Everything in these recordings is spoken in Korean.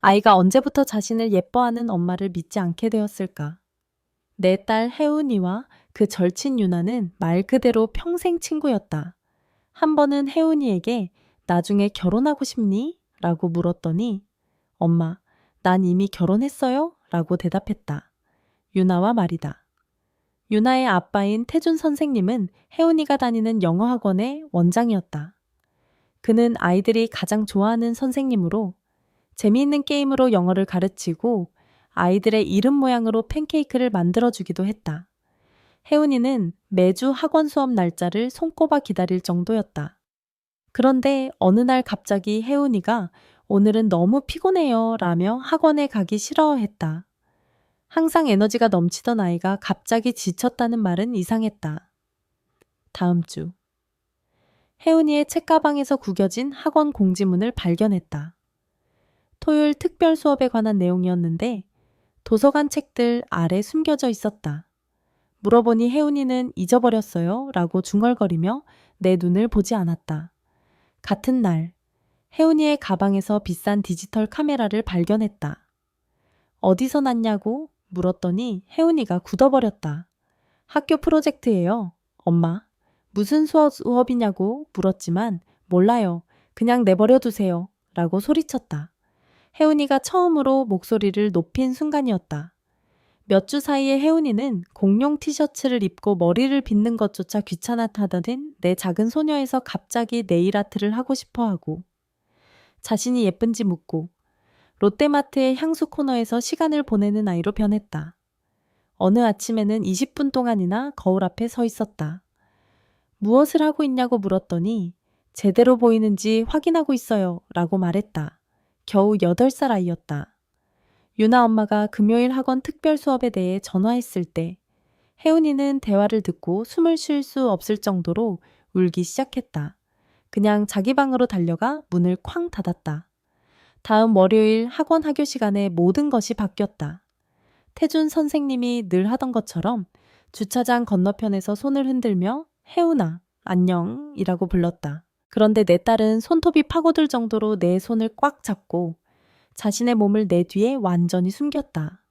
아이가 언제부터 자신을 예뻐하는 엄마를 믿지 않게 되었을까? 내 딸 혜운이와 그 절친 유나는 말 그대로 평생 친구였다. 한 번은 혜운이에게 나중에 결혼하고 싶니? 라고 물었더니 엄마, 난 이미 결혼했어요? 라고 대답했다. 유나와 말이다. 유나의 아빠인 태준 선생님은 혜운이가 다니는 영어학원의 원장이었다. 그는 아이들이 가장 좋아하는 선생님으로 재미있는 게임으로 영어를 가르치고 아이들의 이름 모양으로 팬케이크를 만들어주기도 했다. 혜은이는 매주 학원 수업 날짜를 손꼽아 기다릴 정도였다. 그런데 어느 날 갑자기 혜은이가 오늘은 너무 피곤해요 라며 학원에 가기 싫어했다. 항상 에너지가 넘치던 아이가 갑자기 지쳤다는 말은 이상했다. 다음 주 혜은이의 책가방에서 구겨진 학원 공지문을 발견했다. 토요일 특별 수업에 관한 내용이었는데 도서관 책들 아래 숨겨져 있었다. 물어보니 혜운이는 잊어버렸어요 라고 중얼거리며 내 눈을 보지 않았다. 같은 날 혜운이의 가방에서 비싼 디지털 카메라를 발견했다. 어디서 났냐고 물었더니 혜운이가 굳어버렸다. 학교 프로젝트예요. 엄마, 무슨 수업이냐고 물었지만 몰라요. 그냥 내버려 두세요. 라고 소리쳤다. 혜운이가 처음으로 목소리를 높인 순간이었다. 몇 주 사이에 혜운이는 공룡 티셔츠를 입고 머리를 빗는 것조차 귀찮아하던 내 작은 소녀에서 갑자기 네일 아트를 하고 싶어 하고 자신이 예쁜지 묻고 롯데마트의 향수 코너에서 시간을 보내는 아이로 변했다. 어느 아침에는 20분 동안이나 거울 앞에 서 있었다. 무엇을 하고 있냐고 물었더니 제대로 보이는지 확인하고 있어요 라고 말했다. 겨우 8살 아이였다. 유나 엄마가 금요일 학원 특별 수업에 대해 전화했을 때 혜운이는 대화를 듣고 숨을 쉴 수 없을 정도로 울기 시작했다. 그냥 자기 방으로 달려가 문을 쾅 닫았다. 다음 월요일 학원 하교 시간에 모든 것이 바뀌었다. 태준 선생님이 늘 하던 것처럼 주차장 건너편에서 손을 흔들며 혜운아, 안녕 이라고 불렀다. 그런데 내 딸은 손톱이 파고들 정도로 내 손을 꽉 잡고 자신의 몸을 내 뒤에 완전히 숨겼다.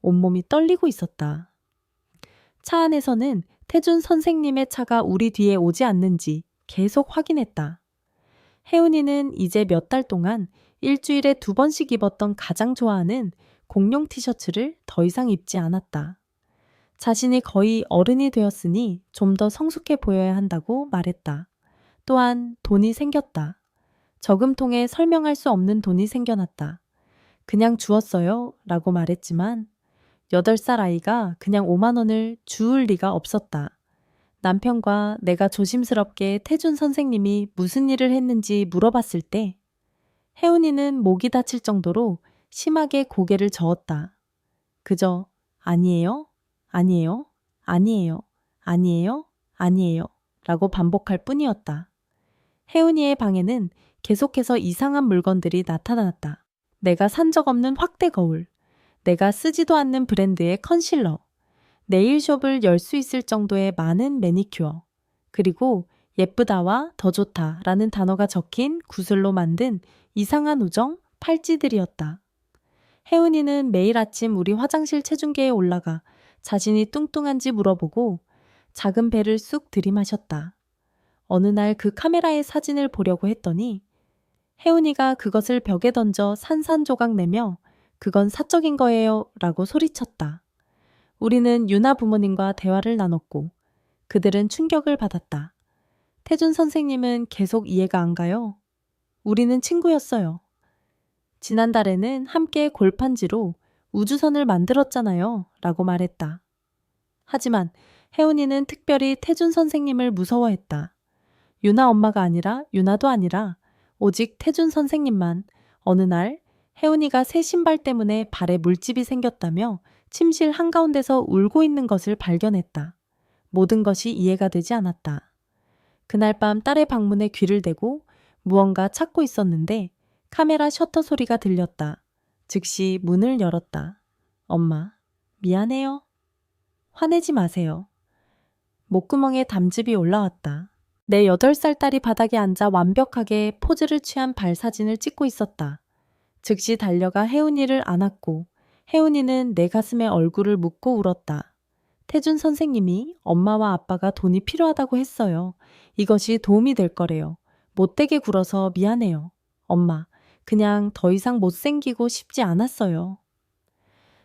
온몸이 떨리고 있었다. 차 안에서는 태준 선생님의 차가 우리 뒤에 오지 않는지 계속 확인했다. 혜은이는 이제 몇 달 동안 일주일에 2번씩 입었던 가장 좋아하는 공룡 티셔츠를 더 이상 입지 않았다. 자신이 거의 어른이 되었으니 좀 더 성숙해 보여야 한다고 말했다. 또한 돈이 생겼다. 저금통에 설명할 수 없는 돈이 생겨났다. 그냥 주었어요 라고 말했지만 8살 아이가 그냥 5만 원을 주울 리가 없었다. 남편과 내가 조심스럽게 태준 선생님이 무슨 일을 했는지 물어봤을 때 혜운이는 목이 다칠 정도로 심하게 고개를 저었다. 그저 아니에요, 아니에요, 아니에요, 아니에요, 아니에요 라고 반복할 뿐이었다. 혜운이의 방에는 계속해서 이상한 물건들이 나타났다. 내가 산 적 없는 확대 거울, 내가 쓰지도 않는 브랜드의 컨실러, 네일숍을 열 수 있을 정도의 많은 매니큐어, 그리고 예쁘다와 더 좋다라는 단어가 적힌 구슬로 만든 이상한 우정 팔찌들이었다. 혜은이는 매일 아침 우리 화장실 체중계에 올라가 자신이 뚱뚱한지 물어보고 작은 배를 쑥 들이마셨다. 어느 날 그 카메라의 사진을 보려고 했더니 혜은이가 그것을 벽에 던져 산산조각 내며 그건 사적인 거예요 라고 소리쳤다. 우리는 유나 부모님과 대화를 나눴고 그들은 충격을 받았다. 태준 선생님은 계속 이해가 안 가요. 우리는 친구였어요. 지난달에는 함께 골판지로 우주선을 만들었잖아요 라고 말했다. 하지만 혜은이는 특별히 태준 선생님을 무서워했다. 유나 엄마가 아니라 유나도 아니라 오직 태준 선생님만 어느 날 혜은이가 새 신발 때문에 발에 물집이 생겼다며 침실 한가운데서 울고 있는 것을 발견했다. 모든 것이 이해가 되지 않았다. 그날 밤 딸의 방문에 귀를 대고 무언가 찾고 있었는데 카메라 셔터 소리가 들렸다. 즉시 문을 열었다. 엄마, 미안해요. 화내지 마세요. 목구멍에 담즙이 올라왔다. 내 8살 딸이 바닥에 앉아 완벽하게 포즈를 취한 발 사진을 찍고 있었다. 즉시 달려가 혜은이를 안았고 혜은이는 내 가슴에 얼굴을 묻고 울었다. 태준 선생님이 엄마와 아빠가 돈이 필요하다고 했어요. 이것이 도움이 될 거래요. 못되게 굴어서 미안해요. 엄마, 그냥 더 이상 못생기고 싶지 않았어요.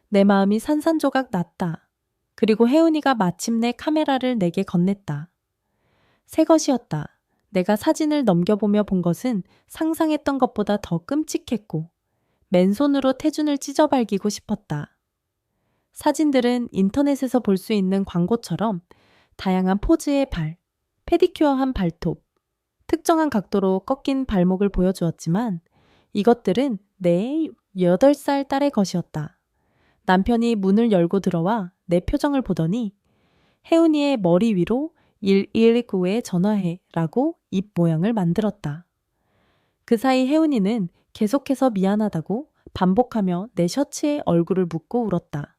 내 마음이 산산조각 났다. 그리고 혜은이가 마침내 카메라를 내게 건넸다. 새 것이었다. 내가 사진을 넘겨보며 본 것은 상상했던 것보다 더 끔찍했고 맨손으로 태준을 찢어발기고 싶었다. 사진들은 인터넷에서 볼 수 있는 광고처럼 다양한 포즈의 발, 페디큐어한 발톱, 특정한 각도로 꺾인 발목을 보여주었지만 이것들은 내 8살 딸의 것이었다. 남편이 문을 열고 들어와 내 표정을 보더니 혜은이의 머리 위로 119에 전화해 라고 입 모양을 만들었다. 그 사이 혜은이는 계속해서 미안하다고 반복하며 내 셔츠에 얼굴을 묻고 울었다.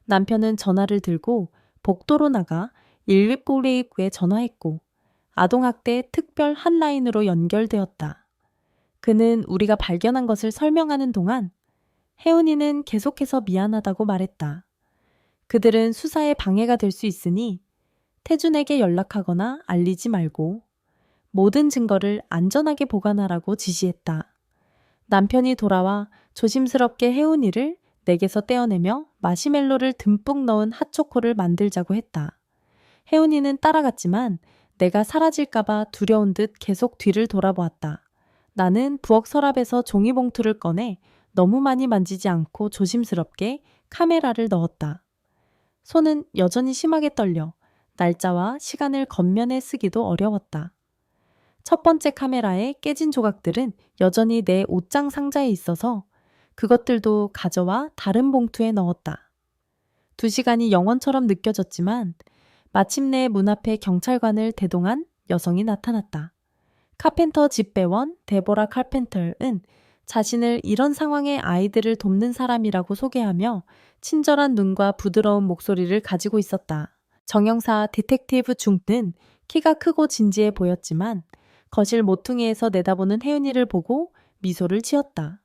남편은 전화를 들고 복도로 나가 119에 전화했고 아동학대 특별 핫라인으로 연결되었다. 그는 우리가 발견한 것을 설명하는 동안 혜은이는 계속해서 미안하다고 말했다. 그들은 수사에 방해가 될 수 있으니 태준에게 연락하거나 알리지 말고 모든 증거를 안전하게 보관하라고 지시했다. 남편이 돌아와 조심스럽게 혜은이를 내게서 떼어내며 마시멜로를 듬뿍 넣은 핫초코를 만들자고 했다. 혜은이는 따라갔지만 내가 사라질까봐 두려운 듯 계속 뒤를 돌아보았다. 나는 부엌 서랍에서 종이봉투를 꺼내 너무 많이 만지지 않고 조심스럽게 카메라를 넣었다. 손은 여전히 심하게 떨려 날짜와 시간을 겉면에 쓰기도 어려웠다. 첫 번째 카메라에 깨진 조각들은 여전히 내 옷장 상자에 있어서 그것들도 가져와 다른 봉투에 넣었다. 2시간이 영원처럼 느껴졌지만 마침내 문 앞에 경찰관을 대동한 여성이 나타났다. 카펜터 집배원 데보라 칼펜터는 자신을 이런 상황의 아이들을 돕는 사람이라고 소개하며 친절한 눈과 부드러운 목소리를 가지고 있었다. 정형사 디텍티브 중는 키가 크고 진지해 보였지만 거실 모퉁이에서 내다보는 혜은이를 보고 미소를 지었다.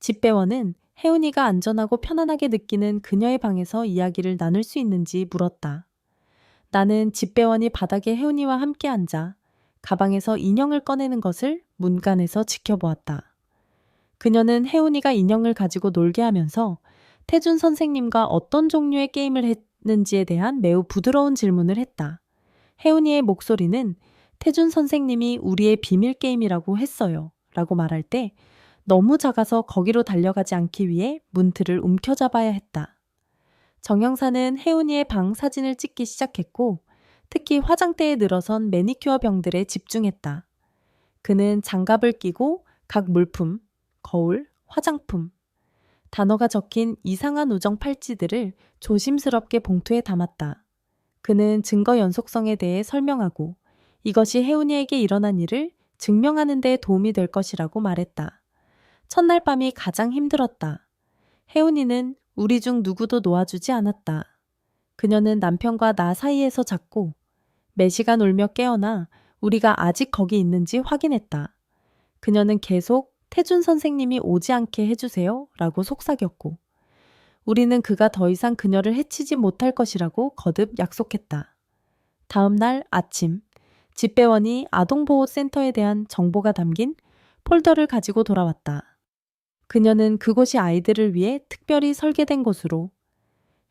집배원은 혜은이가 안전하고 편안하게 느끼는 그녀의 방에서 이야기를 나눌 수 있는지 물었다. 나는 집배원이 바닥에 혜은이와 함께 앉아 가방에서 인형을 꺼내는 것을 문간에서 지켜보았다. 그녀는 혜은이가 인형을 가지고 놀게 하면서 태준 선생님과 어떤 종류의 게임을 했는지에 대한 매우 부드러운 질문을 했다. 혜은이의 목소리는 태준 선생님이 우리의 비밀 게임이라고 했어요. 라고 말할 때 너무 작아서 거기로 달려가지 않기 위해 문틀을 움켜잡아야 했다. 정형사는 혜은이의 방 사진을 찍기 시작했고 특히 화장대에 늘어선 매니큐어 병들에 집중했다. 그는 장갑을 끼고 각 물품, 거울, 화장품, 단어가 적힌 이상한 우정 팔찌들을 조심스럽게 봉투에 담았다. 그는 증거 연속성에 대해 설명하고 이것이 혜은이에게 일어난 일을 증명하는 데 도움이 될 것이라고 말했다. 첫날 밤이 가장 힘들었다. 혜은이는 우리 중 누구도 놓아주지 않았다. 그녀는 남편과 나 사이에서 잤고 매 시간 울며 깨어나 우리가 아직 거기 있는지 확인했다. 그녀는 계속 태준 선생님이 오지 않게 해주세요 라고 속삭였고 우리는 그가 더 이상 그녀를 해치지 못할 것이라고 거듭 약속했다. 다음 날 아침 집배원이 아동보호센터에 대한 정보가 담긴 폴더를 가지고 돌아왔다. 그녀는 그곳이 아이들을 위해 특별히 설계된 곳으로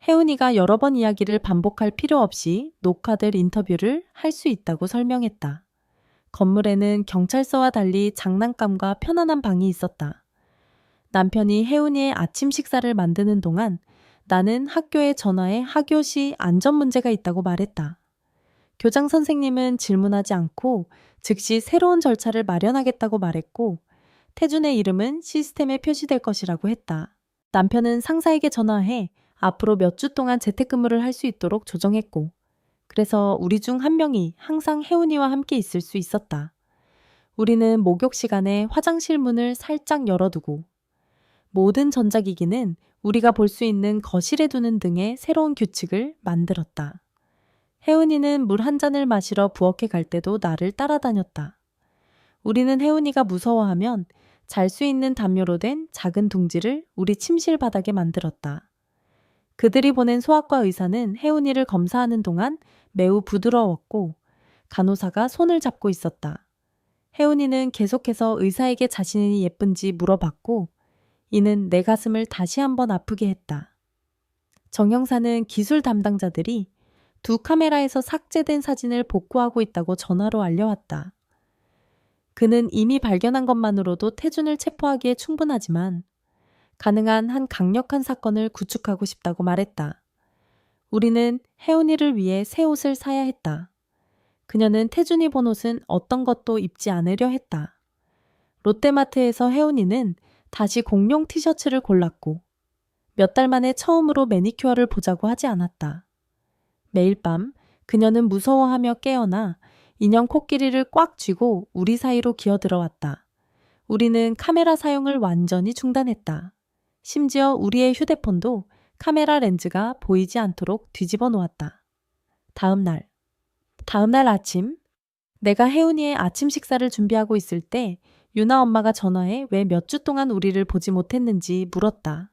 혜은이가 여러 번 이야기를 반복할 필요 없이 녹화될 인터뷰를 할 수 있다고 설명했다. 건물에는 경찰서와 달리 장난감과 편안한 방이 있었다. 남편이 혜은이의 아침 식사를 만드는 동안 나는 학교에 전화해 하교시 안전 문제가 있다고 말했다. 교장 선생님은 질문하지 않고 즉시 새로운 절차를 마련하겠다고 말했고 태준의 이름은 시스템에 표시될 것이라고 했다. 남편은 상사에게 전화해 앞으로 몇 주 동안 재택근무를 할 수 있도록 조정했고 그래서 우리 중 한 명이 항상 혜은이와 함께 있을 수 있었다. 우리는 목욕 시간에 화장실 문을 살짝 열어두고 모든 전자기기는 우리가 볼 수 있는 거실에 두는 등의 새로운 규칙을 만들었다. 혜은이는 물 한 잔을 마시러 부엌에 갈 때도 나를 따라다녔다. 우리는 혜은이가 무서워하면 잘 수 있는 담요로 된 작은 둥지를 우리 침실 바닥에 만들었다. 그들이 보낸 소아과 의사는 혜은이를 검사하는 동안 매우 부드러웠고 간호사가 손을 잡고 있었다. 혜은이는 계속해서 의사에게 자신이 예쁜지 물어봤고 이는 내 가슴을 다시 한번 아프게 했다. 정형사는 기술 담당자들이 두 카메라에서 삭제된 사진을 복구하고 있다고 전화로 알려왔다. 그는 이미 발견한 것만으로도 태준을 체포하기에 충분하지만 가능한 한 강력한 사건을 구축하고 싶다고 말했다. 우리는 혜은이를 위해 새 옷을 사야 했다. 그녀는 태준이 본 옷은 어떤 것도 입지 않으려 했다. 롯데마트에서 혜은이는 다시 공룡 티셔츠를 골랐고 몇 달 만에 처음으로 매니큐어를 보자고 하지 않았다. 매일 밤 그녀는 무서워하며 깨어나 인형 코끼리를 꽉 쥐고 우리 사이로 기어들어왔다. 우리는 카메라 사용을 완전히 중단했다. 심지어 우리의 휴대폰도 카메라 렌즈가 보이지 않도록 뒤집어 놓았다. 다음 날 아침, 내가 혜은이의 아침 식사를 준비하고 있을 때 유나 엄마가 전화해 왜 몇 주 동안 우리를 보지 못했는지 물었다.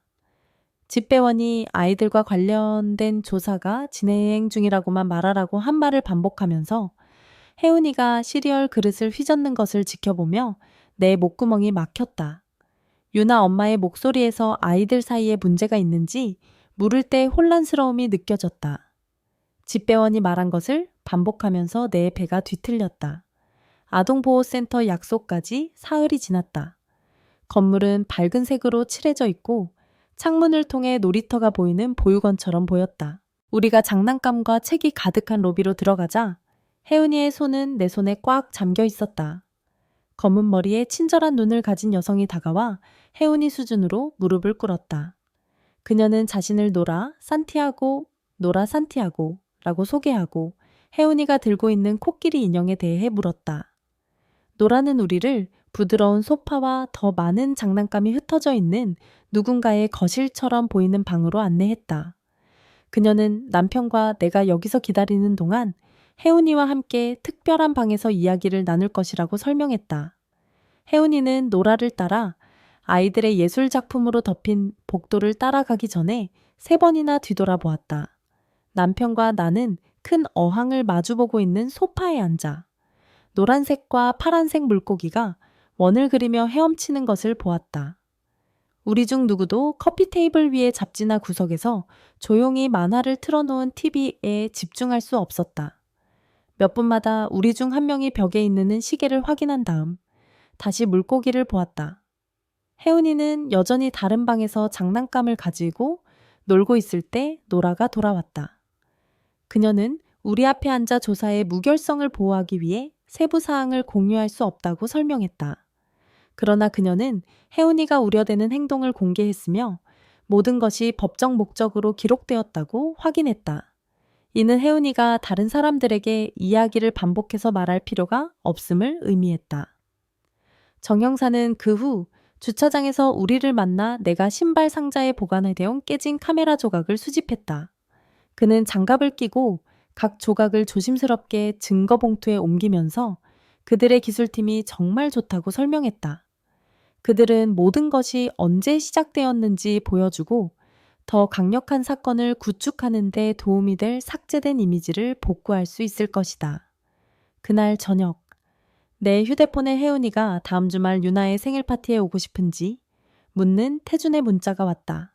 집배원이 아이들과 관련된 조사가 진행 중이라고만 말하라고 한 말을 반복하면서 혜은이가 시리얼 그릇을 휘젓는 것을 지켜보며 내 목구멍이 막혔다. 유나 엄마의 목소리에서 아이들 사이에 문제가 있는지 물을 때 혼란스러움이 느껴졌다. 집배원이 말한 것을 반복하면서 내 배가 뒤틀렸다. 아동보호센터 약속까지 사흘이 지났다. 건물은 밝은 색으로 칠해져 있고 창문을 통해 놀이터가 보이는 보육원처럼 보였다. 우리가 장난감과 책이 가득한 로비로 들어가자 혜은이의 손은 내 손에 꽉 잠겨 있었다. 검은 머리에 친절한 눈을 가진 여성이 다가와 혜은이 수준으로 무릎을 꿇었다. 그녀는 자신을 노라 산티아고라고 소개하고 혜은이가 들고 있는 코끼리 인형에 대해 물었다. 노라는 우리를 부드러운 소파와 더 많은 장난감이 흩어져 있는 누군가의 거실처럼 보이는 방으로 안내했다. 그녀는 남편과 내가 여기서 기다리는 동안 혜은이와 함께 특별한 방에서 이야기를 나눌 것이라고 설명했다. 혜은이는 노라를 따라 아이들의 예술 작품으로 덮인 복도를 따라가기 전에 3번이나 뒤돌아보았다. 남편과 나는 큰 어항을 마주보고 있는 소파에 앉아 노란색과 파란색 물고기가 원을 그리며 헤엄치는 것을 보았다. 우리 중 누구도 커피 테이블 위의 잡지나 구석에서 조용히 만화를 틀어놓은 TV에 집중할 수 없었다. 몇 분마다 우리 중 한 명이 벽에 있는 시계를 확인한 다음 다시 물고기를 보았다. 혜은이는 여전히 다른 방에서 장난감을 가지고 놀고 있을 때 노라가 돌아왔다. 그녀는 우리 앞에 앉아 조사의 무결성을 보호하기 위해 세부 사항을 공유할 수 없다고 설명했다. 그러나 그녀는 혜은이가 우려되는 행동을 공개했으며 모든 것이 법적 목적으로 기록되었다고 확인했다. 이는 혜은이가 다른 사람들에게 이야기를 반복해서 말할 필요가 없음을 의미했다. 정형사는 그 후 주차장에서 우리를 만나 내가 신발 상자에 보관해둔 깨진 카메라 조각을 수집했다. 그는 장갑을 끼고 각 조각을 조심스럽게 증거 봉투에 옮기면서 그들의 기술팀이 정말 좋다고 설명했다. 그들은 모든 것이 언제 시작되었는지 보여주고 더 강력한 사건을 구축하는 데 도움이 될 삭제된 이미지를 복구할 수 있을 것이다. 그날 저녁, 내 휴대폰에 혜은이가 다음 주말 유나의 생일 파티에 오고 싶은지 묻는 태준의 문자가 왔다.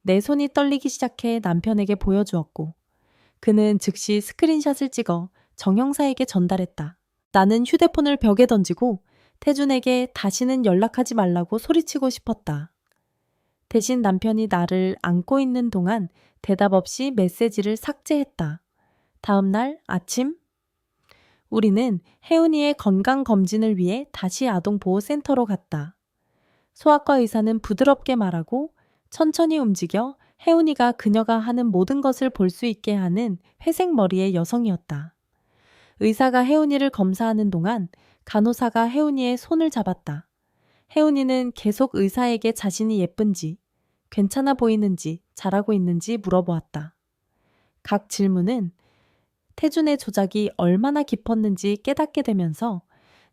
내 손이 떨리기 시작해 남편에게 보여주었고 그는 즉시 스크린샷을 찍어 정형사에게 전달했다. 나는 휴대폰을 벽에 던지고 태준에게 다시는 연락하지 말라고 소리치고 싶었다. 대신 남편이 나를 안고 있는 동안 대답 없이 메시지를 삭제했다. 다음 날 아침, 우리는 혜은이의 건강검진을 위해 다시 아동보호센터로 갔다. 소아과 의사는 부드럽게 말하고 천천히 움직여 혜은이가 그녀가 하는 모든 것을 볼 수 있게 하는 회색 머리의 여성이었다. 의사가 혜은이를 검사하는 동안 간호사가 혜은이의 손을 잡았다. 혜은이는 계속 의사에게 자신이 예쁜지, 괜찮아 보이는지, 잘하고 있는지 물어보았다. 각 질문은 태준의 조작이 얼마나 깊었는지 깨닫게 되면서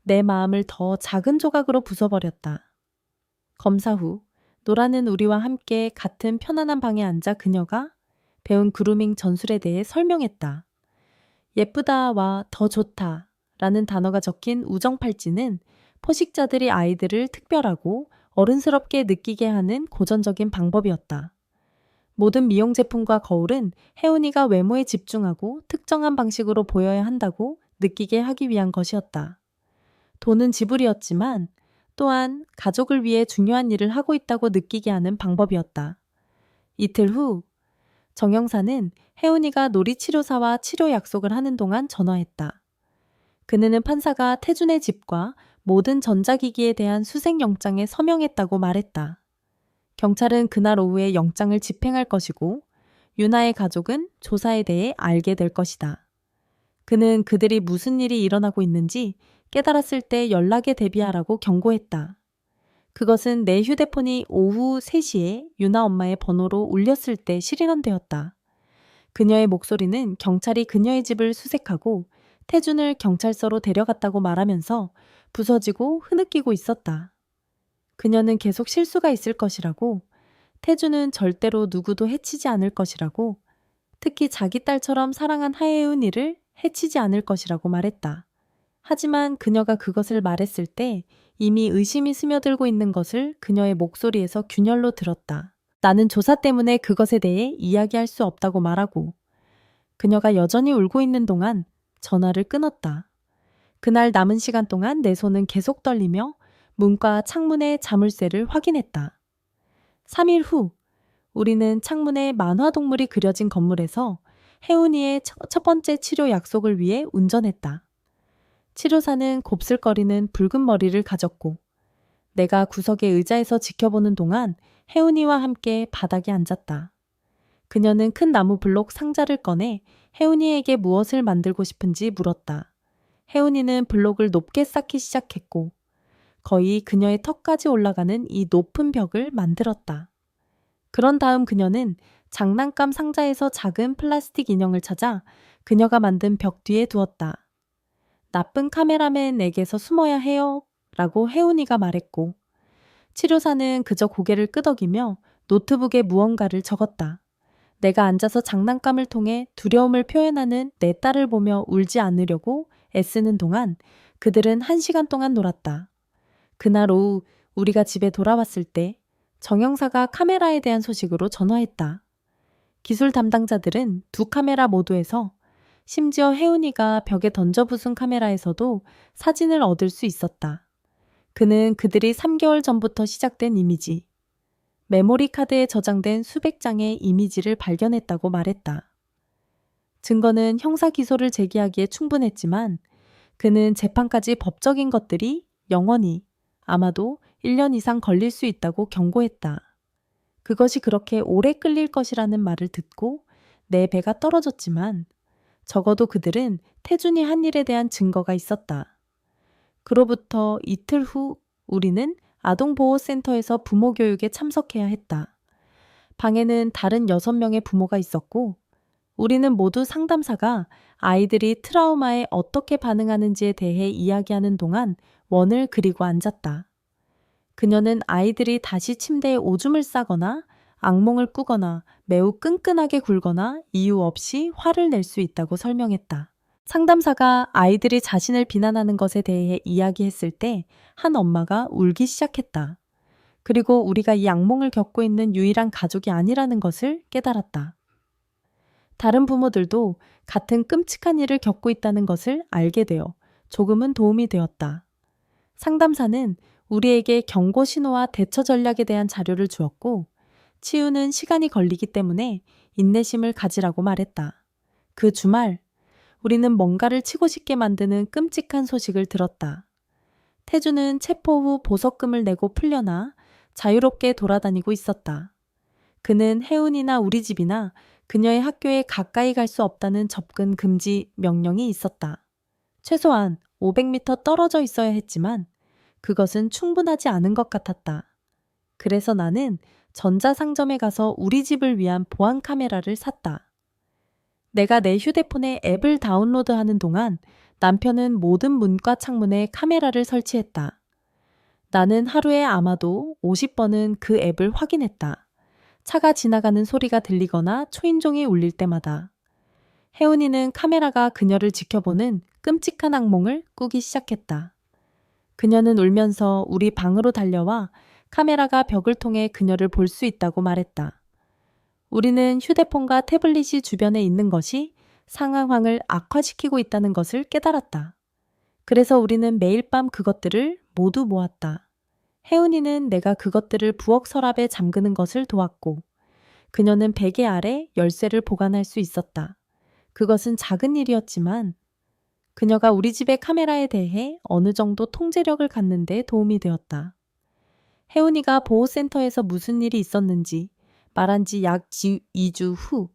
내 마음을 더 작은 조각으로 부숴버렸다. 검사 후 노라는 우리와 함께 같은 편안한 방에 앉아 그녀가 배운 그루밍 전술에 대해 설명했다. 예쁘다와 더 좋다 라는 단어가 적힌 우정 팔찌는 포식자들이 아이들을 특별하고 어른스럽게 느끼게 하는 고전적인 방법이었다. 모든 미용 제품과 거울은 혜은이가 외모에 집중하고 특정한 방식으로 보여야 한다고 느끼게 하기 위한 것이었다. 돈은 지불이었지만 또한 가족을 위해 중요한 일을 하고 있다고 느끼게 하는 방법이었다. 이틀 후 정영사는 혜은이가 놀이치료사와 치료 약속을 하는 동안 전화했다. 그는 판사가 태준의 집과 모든 전자기기에 대한 수색영장에 서명했다고 말했다. 경찰은 그날 오후에 영장을 집행할 것이고 유나의 가족은 조사에 대해 알게 될 것이다. 그는 그들이 무슨 일이 일어나고 있는지 깨달았을 때 연락에 대비하라고 경고했다. 그것은 내 휴대폰이 오후 3시에 유나 엄마의 번호로 울렸을 때 실현되었다. 그녀의 목소리는 경찰이 그녀의 집을 수색하고 태준을 경찰서로 데려갔다고 말하면서 부서지고 흐느끼고 있었다. 그녀는 계속 실수가 있을 것이라고, 태준은 절대로 누구도 해치지 않을 것이라고, 특히 자기 딸처럼 사랑한 하혜은이를 해치지 않을 것이라고 말했다. 하지만 그녀가 그것을 말했을 때 이미 의심이 스며들고 있는 것을 그녀의 목소리에서 균열로 들었다. 나는 조사 때문에 그것에 대해 이야기할 수 없다고 말하고, 그녀가 여전히 울고 있는 동안 전화를 끊었다. 그날 남은 시간 동안 내 손은 계속 떨리며 문과 창문의 자물쇠를 확인했다. 3일 후 우리는 창문에 만화동물이 그려진 건물에서 혜은이의 첫 번째 치료 약속을 위해 운전했다. 치료사는 곱슬거리는 붉은 머리를 가졌고 내가 구석의 의자에서 지켜보는 동안 혜은이와 함께 바닥에 앉았다. 그녀는 큰 나무 블록 상자를 꺼내 혜은이에게 무엇을 만들고 싶은지 물었다. 혜은이는 블록을 높게 쌓기 시작했고 거의 그녀의 턱까지 올라가는 이 높은 벽을 만들었다. 그런 다음 그녀는 장난감 상자에서 작은 플라스틱 인형을 찾아 그녀가 만든 벽 뒤에 두었다. 나쁜 카메라맨에게서 숨어야 해요 라고 혜은이가 말했고 치료사는 그저 고개를 끄덕이며 노트북에 무언가를 적었다. 내가 앉아서 장난감을 통해 두려움을 표현하는 내 딸을 보며 울지 않으려고 애쓰는 동안 그들은 1시간 동안 놀았다. 그날 오후 우리가 집에 돌아왔을 때 정영사가 카메라에 대한 소식으로 전화했다. 기술 담당자들은 2 카메라 모두에서 심지어 혜은이가 벽에 던져 부순 카메라에서도 사진을 얻을 수 있었다. 그는 그들이 3개월 전부터 시작된 이미지, 메모리 카드에 저장된 수백 장의 이미지를 발견했다고 말했다. 증거는 형사 기소를 제기하기에 충분했지만 그는 재판까지 법적인 것들이 영원히 아마도 1년 이상 걸릴 수 있다고 경고했다. 그것이 그렇게 오래 끌릴 것이라는 말을 듣고 내 배가 떨어졌지만 적어도 그들은 태준이 한 일에 대한 증거가 있었다. 그로부터 이틀 후 우리는 아동보호센터에서 부모 교육에 참석해야 했다. 방에는 다른 6명의 부모가 있었고 우리는 모두 상담사가 아이들이 트라우마에 어떻게 반응하는지에 대해 이야기하는 동안 원을 그리고 앉았다. 그녀는 아이들이 다시 침대에 오줌을 싸거나 악몽을 꾸거나 매우 끈끈하게 굴거나 이유 없이 화를 낼 수 있다고 설명했다. 상담사가 아이들이 자신을 비난하는 것에 대해 이야기했을 때 한 엄마가 울기 시작했다. 그리고 우리가 이 악몽을 겪고 있는 유일한 가족이 아니라는 것을 깨달았다. 다른 부모들도 같은 끔찍한 일을 겪고 있다는 것을 알게 되어 조금은 도움이 되었다. 상담사는 우리에게 경고 신호와 대처 전략에 대한 자료를 주었고 치유는 시간이 걸리기 때문에 인내심을 가지라고 말했다. 그 주말 우리는 뭔가를 치고 싶게 만드는 끔찍한 소식을 들었다. 태주는 체포 후 보석금을 내고 풀려나 자유롭게 돌아다니고 있었다. 그는 혜은이나 우리 집이나 그녀의 학교에 가까이 갈 수 없다는 접근 금지 명령이 있었다. 최소한 500m 떨어져 있어야 했지만 그것은 충분하지 않은 것 같았다. 그래서 나는 전자상점에 가서 우리 집을 위한 보안 카메라를 샀다. 내가 내 휴대폰에 앱을 다운로드하는 동안 남편은 모든 문과 창문에 카메라를 설치했다. 나는 하루에 아마도 50번은 그 앱을 확인했다. 차가 지나가는 소리가 들리거나 초인종이 울릴 때마다. 혜은이는 카메라가 그녀를 지켜보는 끔찍한 악몽을 꾸기 시작했다. 그녀는 울면서 우리 방으로 달려와 카메라가 벽을 통해 그녀를 볼 수 있다고 말했다. 우리는 휴대폰과 태블릿이 주변에 있는 것이 상황을 악화시키고 있다는 것을 깨달았다. 그래서 우리는 매일 밤 그것들을 모두 모았다. 혜은이는 내가 그것들을 부엌 서랍에 잠그는 것을 도왔고, 그녀는 베개 아래 열쇠를 보관할 수 있었다. 그것은 작은 일이었지만 그녀가 우리 집의 카메라에 대해 어느 정도 통제력을 갖는 데 도움이 되었다. 혜은이가 보호센터에서 무슨 일이 있었는지 말한 지 약 2주 후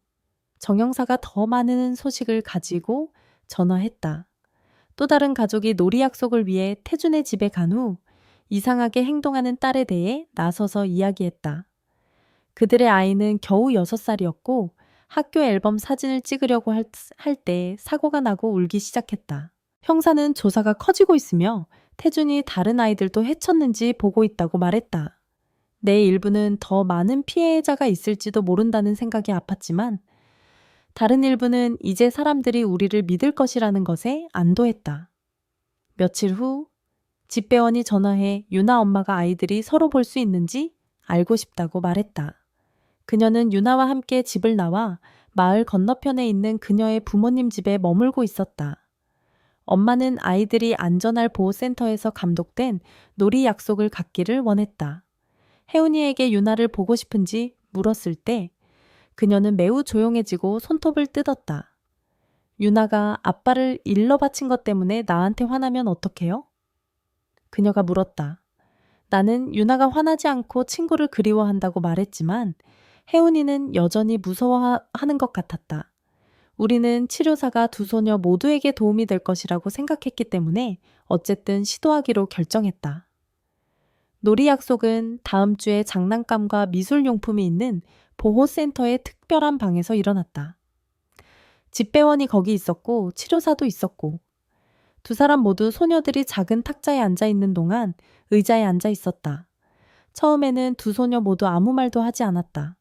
정형사가 더 많은 소식을 가지고 전화했다. 또 다른 가족이 놀이 약속을 위해 태준의 집에 간 후 이상하게 행동하는 딸에 대해 나서서 이야기했다. 그들의 아이는 겨우 6살이었고 학교 앨범 사진을 찍으려고 할 때 사고가 나고 울기 시작했다. 형사는 조사가 커지고 있으며 태준이 다른 아이들도 해쳤는지 보고 있다고 말했다. 내 일부는 더 많은 피해자가 있을지도 모른다는 생각이 아팠지만 다른 일부는 이제 사람들이 우리를 믿을 것이라는 것에 안도했다. 며칠 후 집배원이 전화해 유나 엄마가 아이들이 서로 볼 수 있는지 알고 싶다고 말했다. 그녀는 유나와 함께 집을 나와 마을 건너편에 있는 그녀의 부모님 집에 머물고 있었다. 엄마는 아이들이 안전할 보호센터에서 감독된 놀이 약속을 갖기를 원했다. 혜은이에게 유나를 보고 싶은지 물었을 때 그녀는 매우 조용해지고 손톱을 뜯었다. 유나가 아빠를 일러 바친 것 때문에 나한테 화나면 어떡해요? 그녀가 물었다. 나는 유나가 화나지 않고 친구를 그리워한다고 말했지만 혜은이는 여전히 무서워하는 것 같았다. 우리는 치료사가 두 소녀 모두에게 도움이 될 것이라고 생각했기 때문에 어쨌든 시도하기로 결정했다. 놀이 약속은 다음 주에 장난감과 미술용품이 있는 보호센터의 특별한 방에서 일어났다. 집배원이 거기 있었고 치료사도 있었고 두 사람 모두 소녀들이 작은 탁자에 앉아 있는 동안 의자에 앉아 있었다. 처음에는 두 소녀 모두 아무 말도 하지 않았다.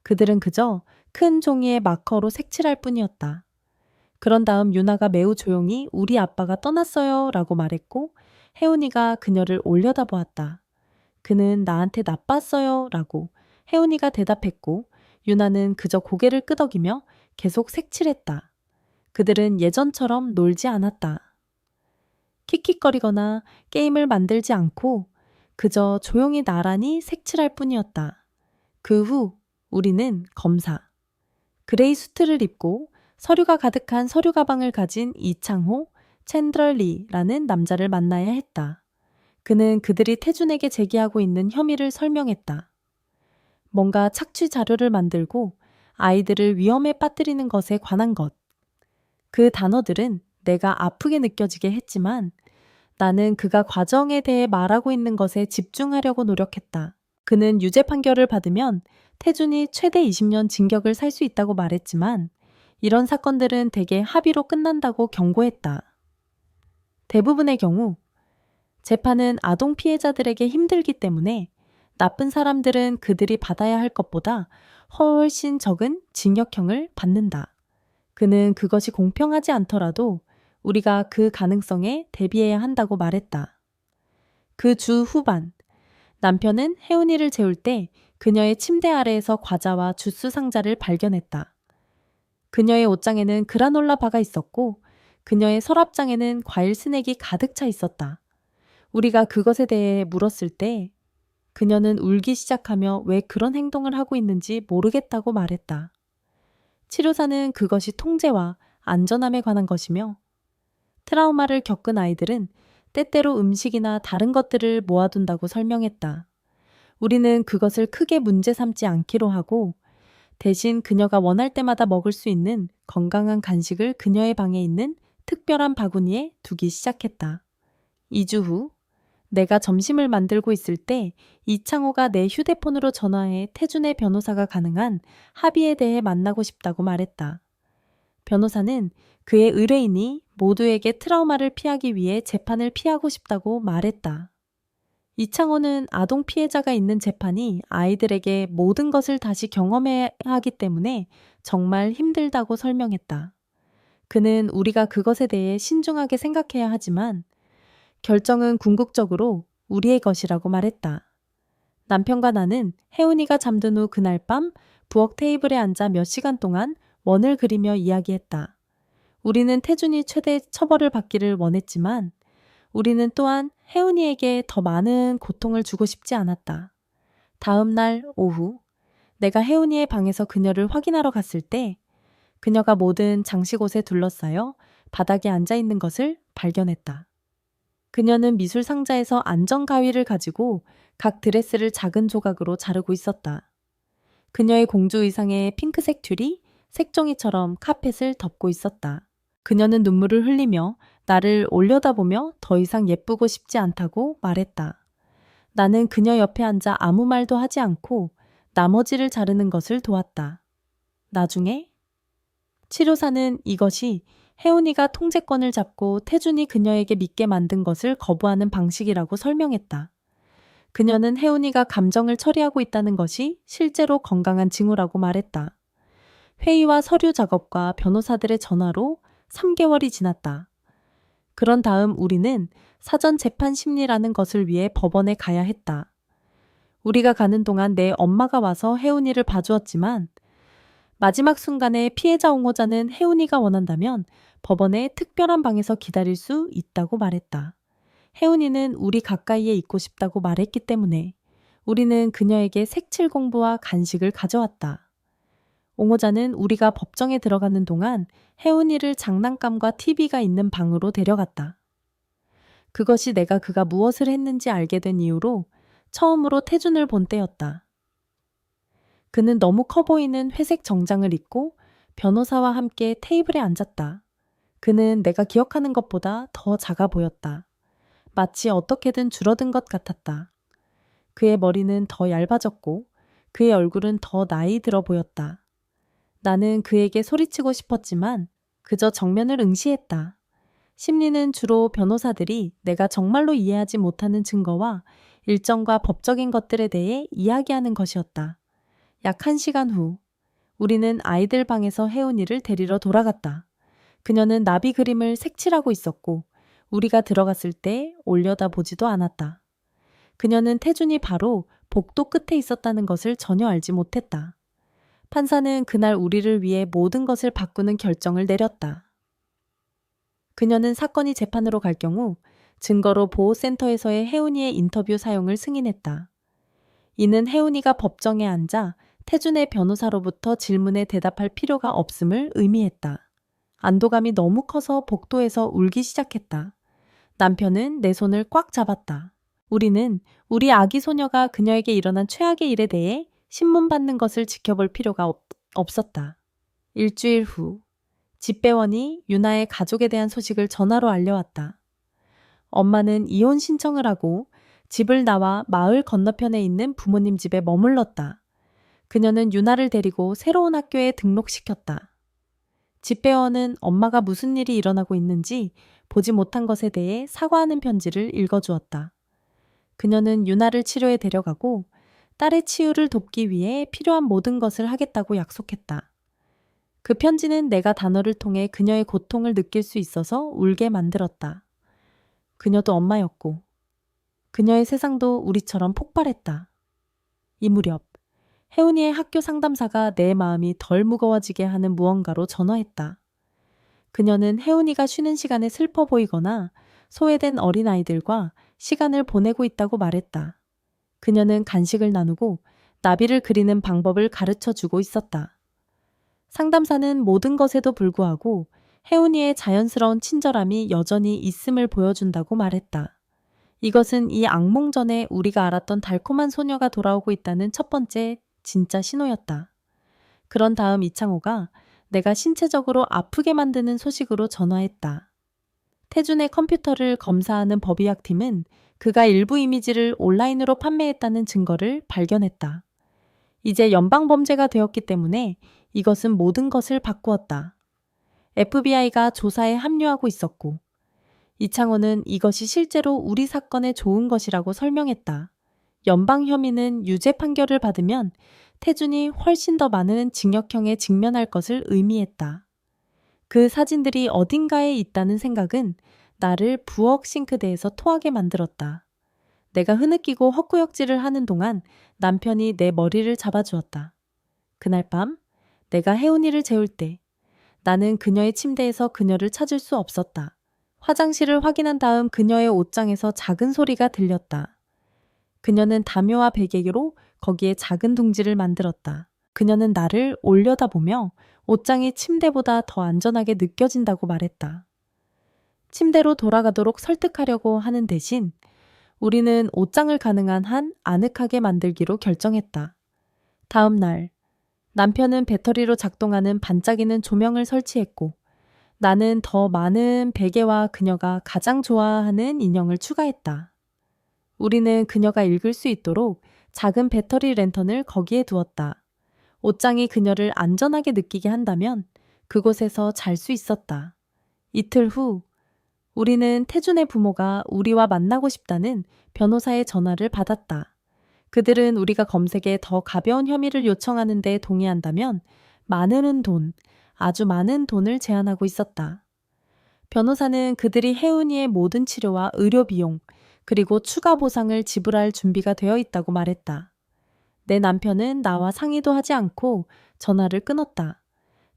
그들은 그저 큰 종이에 마커로 색칠할 뿐이었다. 그런 다음 유나가 매우 조용히 우리 아빠가 떠났어요 라고 말했고 혜은이가 그녀를 올려다보았다. 그는 나한테 나빴어요 라고 혜은이가 대답했고 유나는 그저 고개를 끄덕이며 계속 색칠했다. 그들은 예전처럼 놀지 않았다. 킥킥거리거나 게임을 만들지 않고 그저 조용히 나란히 색칠할 뿐이었다. 그 후 우리는 검사, 그레이 수트를 입고 서류가 가득한 서류 가방을 가진 이창호, 챈드럴리라는 남자를 만나야 했다. 그는 그들이 태준에게 제기하고 있는 혐의를 설명했다. 뭔가 착취 자료를 만들고 아이들을 위험에 빠뜨리는 것에 관한 것. 그 단어들은 내가 아프게 느껴지게 했지만 나는 그가 과정에 대해 말하고 있는 것에 집중하려고 노력했다. 그는 유죄 판결을 받으면 태준이 최대 20년 징역을 살 수 있다고 말했지만 이런 사건들은 대개 합의로 끝난다고 경고했다. 대부분의 경우 재판은 아동 피해자들에게 힘들기 때문에 나쁜 사람들은 그들이 받아야 할 것보다 훨씬 적은 징역형을 받는다. 그는 그것이 공평하지 않더라도 우리가 그 가능성에 대비해야 한다고 말했다. 그 주 후반, 남편은 혜은이를 재울 때 그녀의 침대 아래에서 과자와 주스 상자를 발견했다. 그녀의 옷장에는 그라놀라 바가 있었고 그녀의 서랍장에는 과일 스낵이 가득 차 있었다. 우리가 그것에 대해 물었을 때 그녀는 울기 시작하며 왜 그런 행동을 하고 있는지 모르겠다고 말했다. 치료사는 그것이 통제와 안전함에 관한 것이며 트라우마를 겪은 아이들은 때때로 음식이나 다른 것들을 모아둔다고 설명했다. 우리는 그것을 크게 문제 삼지 않기로 하고 대신 그녀가 원할 때마다 먹을 수 있는 건강한 간식을 그녀의 방에 있는 특별한 바구니에 두기 시작했다. 2주 후 내가 점심을 만들고 있을 때 이창호가 내 휴대폰으로 전화해 태준의 변호사가 가능한 합의에 대해 만나고 싶다고 말했다. 변호사는 그의 의뢰인이 모두에게 트라우마를 피하기 위해 재판을 피하고 싶다고 말했다. 이창호는 아동 피해자가 있는 재판이 아이들에게 모든 것을 다시 경험해야 하기 때문에 정말 힘들다고 설명했다. 그는 우리가 그것에 대해 신중하게 생각해야 하지만 결정은 궁극적으로 우리의 것이라고 말했다. 남편과 나는 혜은이가 잠든 후 그날 밤 부엌 테이블에 앉아 몇 시간 동안 원을 그리며 이야기했다. 우리는 태준이 최대 처벌을 받기를 원했지만 우리는 또한 혜은이에게 더 많은 고통을 주고 싶지 않았다. 다음 날 오후 내가 혜은이의 방에서 그녀를 확인하러 갔을 때 그녀가 모든 장식옷에 둘러싸여 바닥에 앉아 있는 것을 발견했다. 그녀는 미술 상자에서 안전 가위를 가지고 각 드레스를 작은 조각으로 자르고 있었다. 그녀의 공주 의상에 핑크색 튤이 색종이처럼 카펫을 덮고 있었다. 그녀는 눈물을 흘리며 나를 올려다보며 더 이상 예쁘고 싶지 않다고 말했다. 나는 그녀 옆에 앉아 아무 말도 하지 않고 나머지를 자르는 것을 도왔다. 나중에 치료사는 이것이 혜은이가 통제권을 잡고 태준이 그녀에게 믿게 만든 것을 거부하는 방식이라고 설명했다. 그녀는 혜은이가 감정을 처리하고 있다는 것이 실제로 건강한 징후라고 말했다. 회의와 서류 작업과 변호사들의 전화로 3개월이 지났다. 그런 다음 우리는 사전 재판 심리라는 것을 위해 법원에 가야 했다. 우리가 가는 동안 내 엄마가 와서 혜은이를 봐주었지만 마지막 순간에 피해자 옹호자는 혜은이가 원한다면 법원의 특별한 방에서 기다릴 수 있다고 말했다. 혜은이는 우리 가까이에 있고 싶다고 말했기 때문에 우리는 그녀에게 색칠 공부와 간식을 가져왔다. 옹호자는 우리가 법정에 들어가는 동안 혜은이를 장난감과 TV가 있는 방으로 데려갔다. 그것이 내가 그가 무엇을 했는지 알게 된 이후로 처음으로 태준을 본 때였다. 그는 너무 커 보이는 회색 정장을 입고 변호사와 함께 테이블에 앉았다. 그는 내가 기억하는 것보다 더 작아 보였다. 마치 어떻게든 줄어든 것 같았다. 그의 머리는 더 얇아졌고 그의 얼굴은 더 나이 들어 보였다. 나는 그에게 소리치고 싶었지만 그저 정면을 응시했다. 심리는 주로 변호사들이 내가 정말로 이해하지 못하는 증거와 일정과 법적인 것들에 대해 이야기하는 것이었다. 약 1시간 후 우리는 아이들 방에서 혜은이를 데리러 돌아갔다. 그녀는 나비 그림을 색칠하고 있었고 우리가 들어갔을 때 올려다보지도 않았다. 그녀는 태준이 바로 복도 끝에 있었다는 것을 전혀 알지 못했다. 판사는 그날 우리를 위해 모든 것을 바꾸는 결정을 내렸다. 그녀는 사건이 재판으로 갈 경우 증거로 보호센터에서의 혜은이의 인터뷰 사용을 승인했다. 이는 혜은이가 법정에 앉아 태준의 변호사로부터 질문에 대답할 필요가 없음을 의미했다. 안도감이 너무 커서 복도에서 울기 시작했다. 남편은 내 손을 꽉 잡았다. 우리는 우리 아기 소녀가 그녀에게 일어난 최악의 일에 대해 신문 받는 것을 지켜볼 필요가 없었다. 일주일 후 집배원이 유나의 가족에 대한 소식을 전화로 알려왔다. 엄마는 이혼 신청을 하고 집을 나와 마을 건너편에 있는 부모님 집에 머물렀다. 그녀는 유나를 데리고 새로운 학교에 등록시켰다. 집배원은 엄마가 무슨 일이 일어나고 있는지 보지 못한 것에 대해 사과하는 편지를 읽어주었다. 그녀는 유나를 치료에 데려가고 딸의 치유를 돕기 위해 필요한 모든 것을 하겠다고 약속했다. 그 편지는 내가 단어를 통해 그녀의 고통을 느낄 수 있어서 울게 만들었다. 그녀도 엄마였고 그녀의 세상도 우리처럼 폭발했다. 이 무렵 혜은이의 학교 상담사가 내 마음이 덜 무거워지게 하는 무언가로 전화했다. 그녀는 혜은이가 쉬는 시간에 슬퍼 보이거나 소외된 어린아이들과 시간을 보내고 있다고 말했다. 그녀는 간식을 나누고 나비를 그리는 방법을 가르쳐 주고 있었다. 상담사는 모든 것에도 불구하고 혜은이의 자연스러운 친절함이 여전히 있음을 보여준다고 말했다. 이것은 이 악몽 전에 우리가 알았던 달콤한 소녀가 돌아오고 있다는 첫 번째 진짜 신호였다. 그런 다음 이창호가 내가 신체적으로 아프게 만드는 소식으로 전화했다. 태준의 컴퓨터를 검사하는 법의학팀은 그가 일부 이미지를 온라인으로 판매했다는 증거를 발견했다. 이제 연방범죄가 되었기 때문에 이것은 모든 것을 바꾸었다. FBI가 조사에 합류하고 있었고 이창호는 이것이 실제로 우리 사건에 좋은 것이라고 설명했다. 연방 혐의는 유죄 판결을 받으면 태준이 훨씬 더 많은 징역형에 직면할 것을 의미했다. 그 사진들이 어딘가에 있다는 생각은 나를 부엌 싱크대에서 토하게 만들었다. 내가 흐느끼고 헛구역질을 하는 동안 남편이 내 머리를 잡아주었다. 그날 밤 내가 혜운이를 재울 때 나는 그녀의 침대에서 그녀를 찾을 수 없었다. 화장실을 확인한 다음 그녀의 옷장에서 작은 소리가 들렸다. 그녀는 담요와 베개로 거기에 작은 둥지를 만들었다. 그녀는 나를 올려다보며 옷장이 침대보다 더 안전하게 느껴진다고 말했다. 침대로 돌아가도록 설득하려고 하는 대신 우리는 옷장을 가능한 한 아늑하게 만들기로 결정했다. 다음 날 남편은 배터리로 작동하는 반짝이는 조명을 설치했고 나는 더 많은 베개와 그녀가 가장 좋아하는 인형을 추가했다. 우리는 그녀가 읽을 수 있도록 작은 배터리 랜턴을 거기에 두었다. 옷장이 그녀를 안전하게 느끼게 한다면 그곳에서 잘 수 있었다. 이틀 후 우리는 태준의 부모가 우리와 만나고 싶다는 변호사의 전화를 받았다. 그들은 우리가 검색에 더 가벼운 혐의를 요청하는 데 동의한다면 많은 돈, 아주 많은 돈을 제안하고 있었다. 변호사는 그들이 혜은이의 모든 치료와 의료 비용, 그리고 추가 보상을 지불할 준비가 되어 있다고 말했다. 내 남편은 나와 상의도 하지 않고 전화를 끊었다.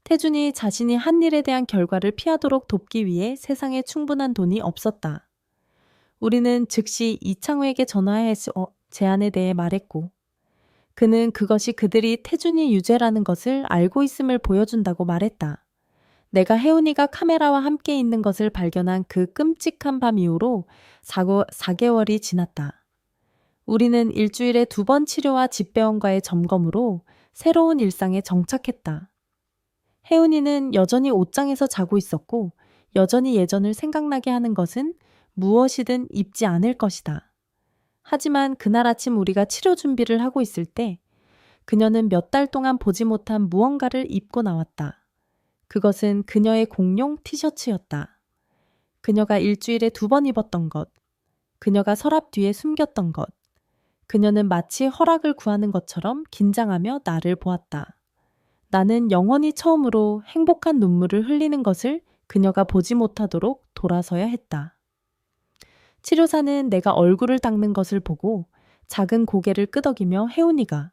태준이 자신이 한 일에 대한 결과를 피하도록 돕기 위해 세상에 충분한 돈이 없었다. 우리는 즉시 이창호에게 전화해서 제안에 대해 말했고 그는 그것이 그들이 태준이 유죄라는 것을 알고 있음을 보여준다고 말했다. 내가 혜운이가 카메라와 함께 있는 것을 발견한 그 끔찍한 밤 이후로 4개월이 지났다. 우리는 일주일에 2번 치료와 집배원과의 점검으로 새로운 일상에 정착했다. 혜운이는 여전히 옷장에서 자고 있었고 여전히 예전을 생각나게 하는 것은 무엇이든 입지 않을 것이다. 하지만 그날 아침 우리가 치료 준비를 하고 있을 때 그녀는 몇 달 동안 보지 못한 무언가를 입고 나왔다. 그것은 그녀의 공룡 티셔츠였다. 그녀가 일주일에 2번 입었던 것, 그녀가 서랍 뒤에 숨겼던 것, 그녀는 마치 허락을 구하는 것처럼 긴장하며 나를 보았다. 나는 영원히 처음으로 행복한 눈물을 흘리는 것을 그녀가 보지 못하도록 돌아서야 했다. 치료사는 내가 얼굴을 닦는 것을 보고 작은 고개를 끄덕이며 혜운이가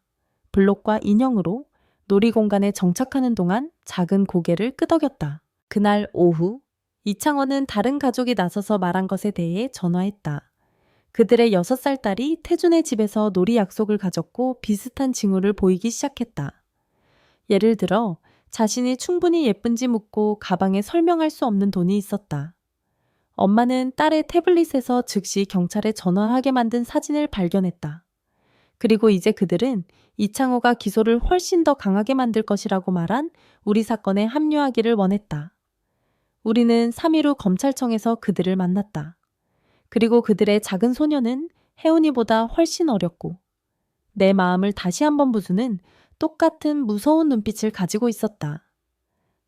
블록과 인형으로 놀이공간에 정착하는 동안 작은 고개를 끄덕였다. 그날 오후 이창원은 다른 가족이 나서서 말한 것에 대해 전화했다. 그들의 6살 딸이 태준의 집에서 놀이 약속을 가졌고 비슷한 징후를 보이기 시작했다. 예를 들어 자신이 충분히 예쁜지 묻고 가방에 설명할 수 없는 돈이 있었다. 엄마는 딸의 태블릿에서 즉시 경찰에 전화하게 만든 사진을 발견했다. 그리고 이제 그들은 이창호가 기소를 훨씬 더 강하게 만들 것이라고 말한 우리 사건에 합류하기를 원했다. 우리는 3일 후 검찰청에서 그들을 만났다. 그리고 그들의 작은 소녀는 혜운이보다 훨씬 어렸고 내 마음을 다시 한번 부수는 똑같은 무서운 눈빛을 가지고 있었다.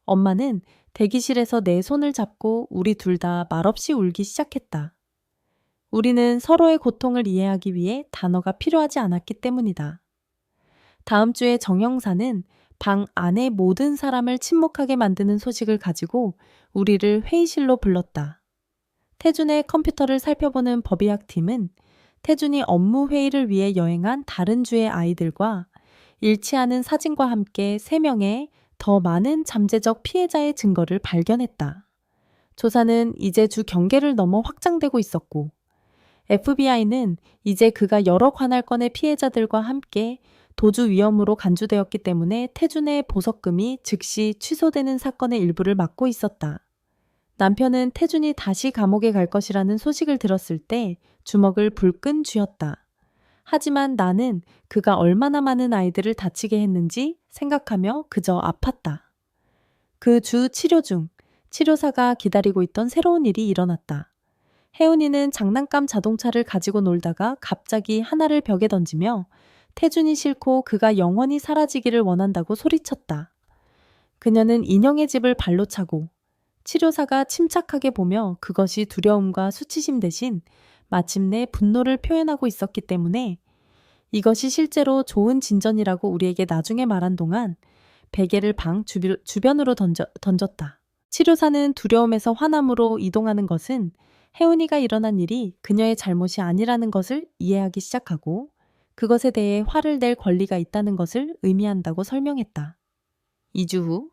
엄마는 대기실에서 내 손을 잡고 우리 둘 다 말없이 울기 시작했다. 우리는 서로의 고통을 이해하기 위해 단어가 필요하지 않았기 때문이다. 다음 주에 정 형사는 방 안의 모든 사람을 침묵하게 만드는 소식을 가지고 우리를 회의실로 불렀다. 태준의 컴퓨터를 살펴보는 법의학팀은 태준이 업무 회의를 위해 여행한 다른 주의 아이들과 일치하는 사진과 함께 3명의 더 많은 잠재적 피해자의 증거를 발견했다. 조사는 이제 주 경계를 넘어 확장되고 있었고 FBI는 이제 그가 여러 관할권의 피해자들과 함께 도주 위험으로 간주되었기 때문에 태준의 보석금이 즉시 취소되는 사건의 일부를 맡고 있었다. 남편은 태준이 다시 감옥에 갈 것이라는 소식을 들었을 때 주먹을 불끈 쥐었다. 하지만 나는 그가 얼마나 많은 아이들을 다치게 했는지 생각하며 그저 아팠다. 그 주 치료 중 치료사가 기다리고 있던 새로운 일이 일어났다. 혜운이는 장난감 자동차를 가지고 놀다가 갑자기 하나를 벽에 던지며 태준이 싫고 그가 영원히 사라지기를 원한다고 소리쳤다. 그녀는 인형의 집을 발로 차고 치료사가 침착하게 보며 그것이 두려움과 수치심 대신 마침내 분노를 표현하고 있었기 때문에 이것이 실제로 좋은 진전이라고 우리에게 나중에 말한 동안 베개를 방 주변으로 던졌다. 치료사는 두려움에서 화남으로 이동하는 것은 혜은이가 일어난 일이 그녀의 잘못이 아니라는 것을 이해하기 시작하고 그것에 대해 화를 낼 권리가 있다는 것을 의미한다고 설명했다. 2주 후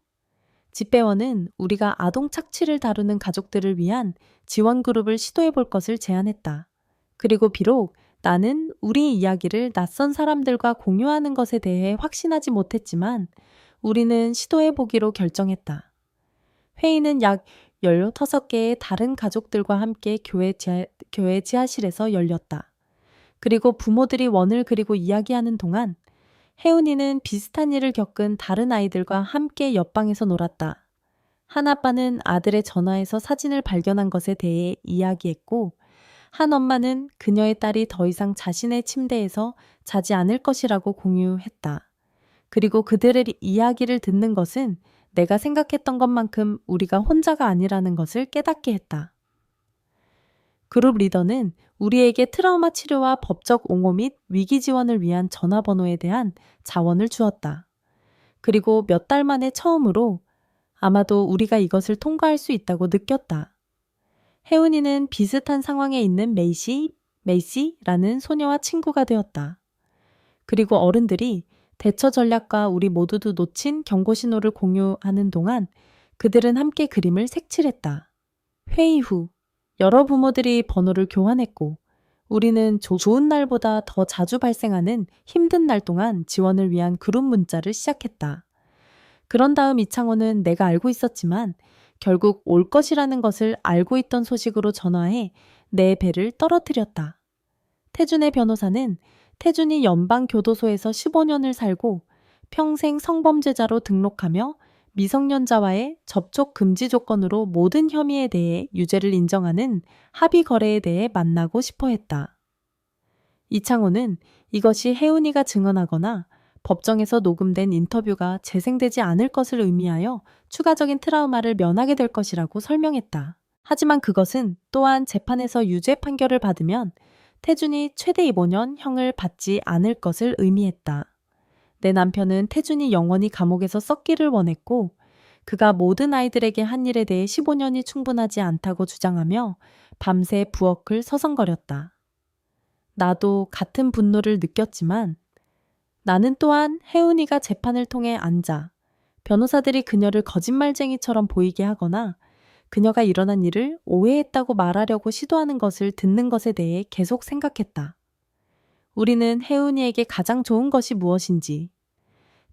집배원은 우리가 아동 착취를 다루는 가족들을 위한 지원 그룹을 시도해 볼 것을 제안했다. 그리고 비록 나는 우리 이야기를 낯선 사람들과 공유하는 것에 대해 확신하지 못했지만 우리는 시도해 보기로 결정했다. 회의는 약 16개의 다른 가족들과 함께 교회 지하실에서 열렸다. 그리고 부모들이 원을 그리고 이야기하는 동안 혜은이는 비슷한 일을 겪은 다른 아이들과 함께 옆방에서 놀았다. 한 아빠는 아들의 전화에서 사진을 발견한 것에 대해 이야기했고 한 엄마는 그녀의 딸이 더 이상 자신의 침대에서 자지 않을 것이라고 공유했다. 그리고 그들의 이야기를 듣는 것은 내가 생각했던 것만큼 우리가 혼자가 아니라는 것을 깨닫게 했다. 그룹 리더는 우리에게 트라우마 치료와 법적 옹호 및 위기 지원을 위한 전화번호에 대한 자원을 주었다. 그리고 몇 달 만에 처음으로 아마도 우리가 이것을 통과할 수 있다고 느꼈다. 혜은이는 비슷한 상황에 있는 메이시라는 소녀와 친구가 되었다. 그리고 어른들이 대처 전략과 우리 모두도 놓친 경고 신호를 공유하는 동안 그들은 함께 그림을 색칠했다. 회의 후 여러 부모들이 번호를 교환했고 우리는 좋은 날보다 더 자주 발생하는 힘든 날 동안 지원을 위한 그룹 문자를 시작했다. 그런 다음 이창호는 내가 알고 있었지만 결국 올 것이라는 것을 알고 있던 소식으로 전화해 내 배를 떨어뜨렸다. 태준의 변호사는 태준이 연방교도소에서 15년을 살고 평생 성범죄자로 등록하며 미성년자와의 접촉 금지 조건으로 모든 혐의에 대해 유죄를 인정하는 합의 거래에 대해 만나고 싶어 했다. 이창호는 이것이 혜은이가 증언하거나 법정에서 녹음된 인터뷰가 재생되지 않을 것을 의미하여 추가적인 트라우마를 면하게 될 것이라고 설명했다. 하지만 그것은 또한 재판에서 유죄 판결을 받으면 태준이 최대 15년 형을 받지 않을 것을 의미했다. 내 남편은 태준이 영원히 감옥에서 썩기를 원했고 그가 모든 아이들에게 한 일에 대해 15년이 충분하지 않다고 주장하며 밤새 부엌을 서성거렸다. 나도 같은 분노를 느꼈지만 나는 또한 혜은이가 재판을 통해 앉아 변호사들이 그녀를 거짓말쟁이처럼 보이게 하거나 그녀가 일어난 일을 오해했다고 말하려고 시도하는 것을 듣는 것에 대해 계속 생각했다. 우리는 혜은이에게 가장 좋은 것이 무엇인지,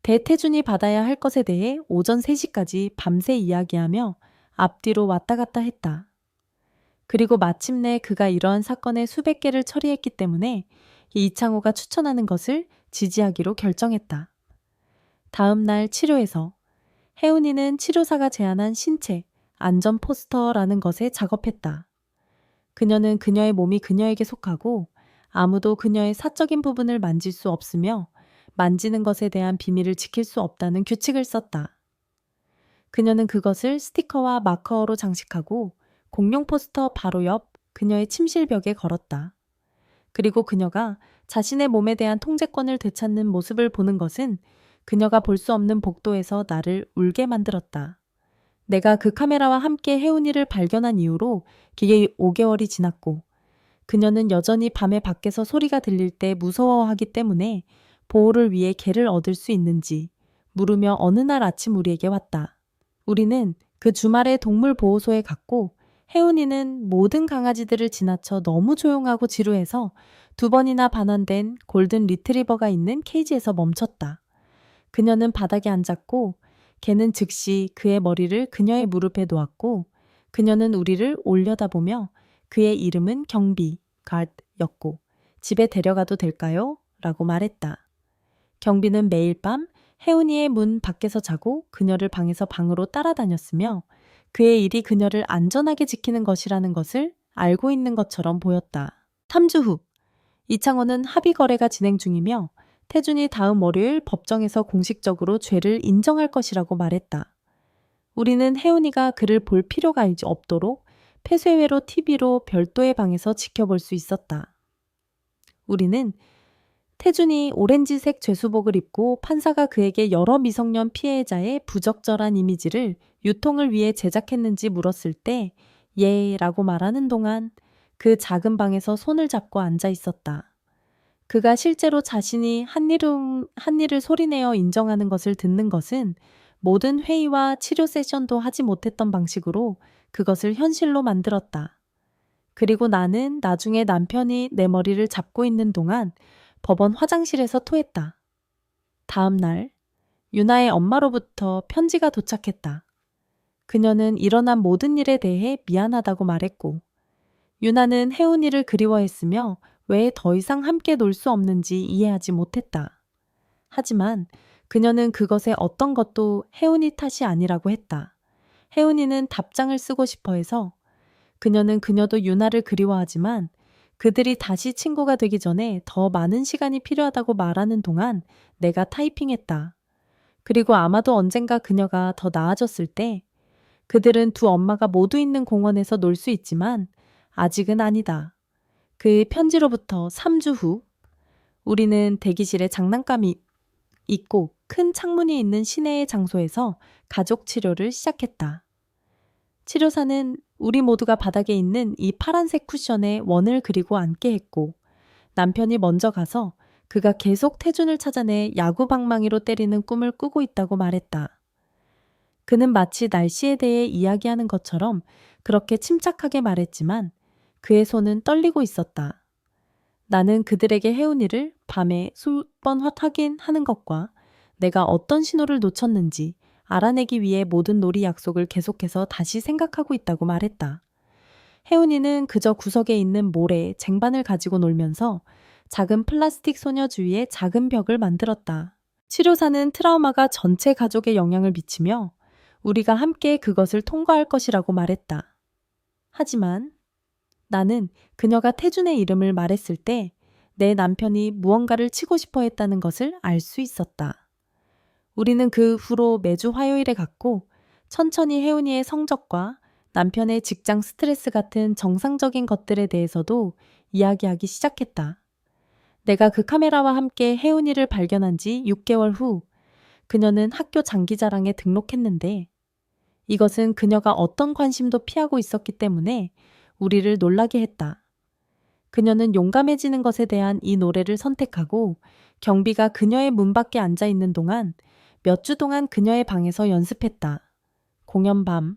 대태준이 받아야 할 것에 대해 오전 3시까지 밤새 이야기하며 앞뒤로 왔다 갔다 했다. 그리고 마침내 그가 이러한 사건의 수백 개를 처리했기 때문에 이창호가 추천하는 것을 지지하기로 결정했다. 다음 날 치료에서 혜은이는 치료사가 제안한 신체 안전 포스터라는 것에 작업했다. 그녀는 그녀의 몸이 그녀에게 속하고 아무도 그녀의 사적인 부분을 만질 수 없으며 만지는 것에 대한 비밀을 지킬 수 없다는 규칙을 썼다. 그녀는 그것을 스티커와 마커로 장식하고 공룡 포스터 바로 옆 그녀의 침실벽에 걸었다. 그리고 그녀가 자신의 몸에 대한 통제권을 되찾는 모습을 보는 것은 그녀가 볼 수 없는 복도에서 나를 울게 만들었다. 내가 그 카메라와 함께 혜은이를 발견한 이후로 기계 5개월이 지났고 그녀는 여전히 밤에 밖에서 소리가 들릴 때 무서워하기 때문에 보호를 위해 개를 얻을 수 있는지 물으며 어느 날 아침 우리에게 왔다. 우리는 그 주말에 동물 보호소에 갔고 혜은이는 모든 강아지들을 지나쳐 너무 조용하고 지루해서 2번이나 반환된 골든 리트리버가 있는 케이지에서 멈췄다. 그녀는 바닥에 앉았고 개는 즉시 그의 머리를 그녀의 무릎에 놓았고 그녀는 우리를 올려다보며 그의 이름은 경비, 갓였고 집에 데려가도 될까요? 라고 말했다. 경비는 매일 밤 혜은이의 문 밖에서 자고 그녀를 방에서 방으로 따라다녔으며 그의 일이 그녀를 안전하게 지키는 것이라는 것을 알고 있는 것처럼 보였다. 3주 후 이창호는 합의 거래가 진행 중이며 태준이 다음 월요일 법정에서 공식적으로 죄를 인정할 것이라고 말했다. 우리는 혜은이가 그를 볼 필요가 이제 없도록 폐쇄회로 TV로 별도의 방에서 지켜볼 수 있었다. 우리는 태준이 오렌지색 죄수복을 입고 판사가 그에게 여러 미성년 피해자의 부적절한 이미지를 유통을 위해 제작했는지 물었을 때 예 라고 말하는 동안 그 작은 방에서 손을 잡고 앉아 있었다. 그가 실제로 자신이 한 일을 소리내어 인정하는 것을 듣는 것은 모든 회의와 치료 세션도 하지 못했던 방식으로 그것을 현실로 만들었다. 그리고 나는 나중에 남편이 내 머리를 잡고 있는 동안 법원 화장실에서 토했다. 다음 날 유나의 엄마로부터 편지가 도착했다. 그녀는 일어난 모든 일에 대해 미안하다고 말했고 유나는 혜은이를 그리워했으며 왜 더 이상 함께 놀 수 없는지 이해하지 못했다. 하지만 그녀는 그것의 어떤 것도 혜은이 탓이 아니라고 했다. 혜은이는 답장을 쓰고 싶어 해서 그녀는 그녀도 유나를 그리워하지만 그들이 다시 친구가 되기 전에 더 많은 시간이 필요하다고 말하는 동안 내가 타이핑했다. 그리고 아마도 언젠가 그녀가 더 나아졌을 때 그들은 두 엄마가 모두 있는 공원에서 놀 수 있지만 아직은 아니다. 그 편지로부터 3주 후 우리는 대기실에 장난감이 있고 큰 창문이 있는 시내의 장소에서 가족 치료를 시작했다. 치료사는 우리 모두가 바닥에 있는 이 파란색 쿠션에 원을 그리고 앉게 했고 남편이 먼저 가서 그가 계속 태준을 찾아내 야구 방망이로 때리는 꿈을 꾸고 있다고 말했다. 그는 마치 날씨에 대해 이야기하는 것처럼 그렇게 침착하게 말했지만 그의 손은 떨리고 있었다. 나는 그들에게 혜은이를 밤에 수번 확인하는 것과 내가 어떤 신호를 놓쳤는지 알아내기 위해 모든 놀이 약속을 계속해서 다시 생각하고 있다고 말했다. 혜은이는 그저 구석에 있는 모래, 쟁반을 가지고 놀면서 작은 플라스틱 소녀 주위에 작은 벽을 만들었다. 치료사는 트라우마가 전체 가족에 영향을 미치며 우리가 함께 그것을 통과할 것이라고 말했다. 하지만 나는 그녀가 태준의 이름을 말했을 때 내 남편이 무언가를 치고 싶어 했다는 것을 알 수 있었다. 우리는 그 후로 매주 화요일에 갔고 천천히 혜은이의 성적과 남편의 직장 스트레스 같은 정상적인 것들에 대해서도 이야기하기 시작했다. 내가 그 카메라와 함께 혜은이를 발견한 지 6개월 후 그녀는 학교 장기자랑에 등록했는데 이것은 그녀가 어떤 관심도 피하고 있었기 때문에 우리를 놀라게 했다. 그녀는 용감해지는 것에 대한 이 노래를 선택하고 경비가 그녀의 문 밖에 앉아 있는 동안 몇 주 동안 그녀의 방에서 연습했다. 공연 밤,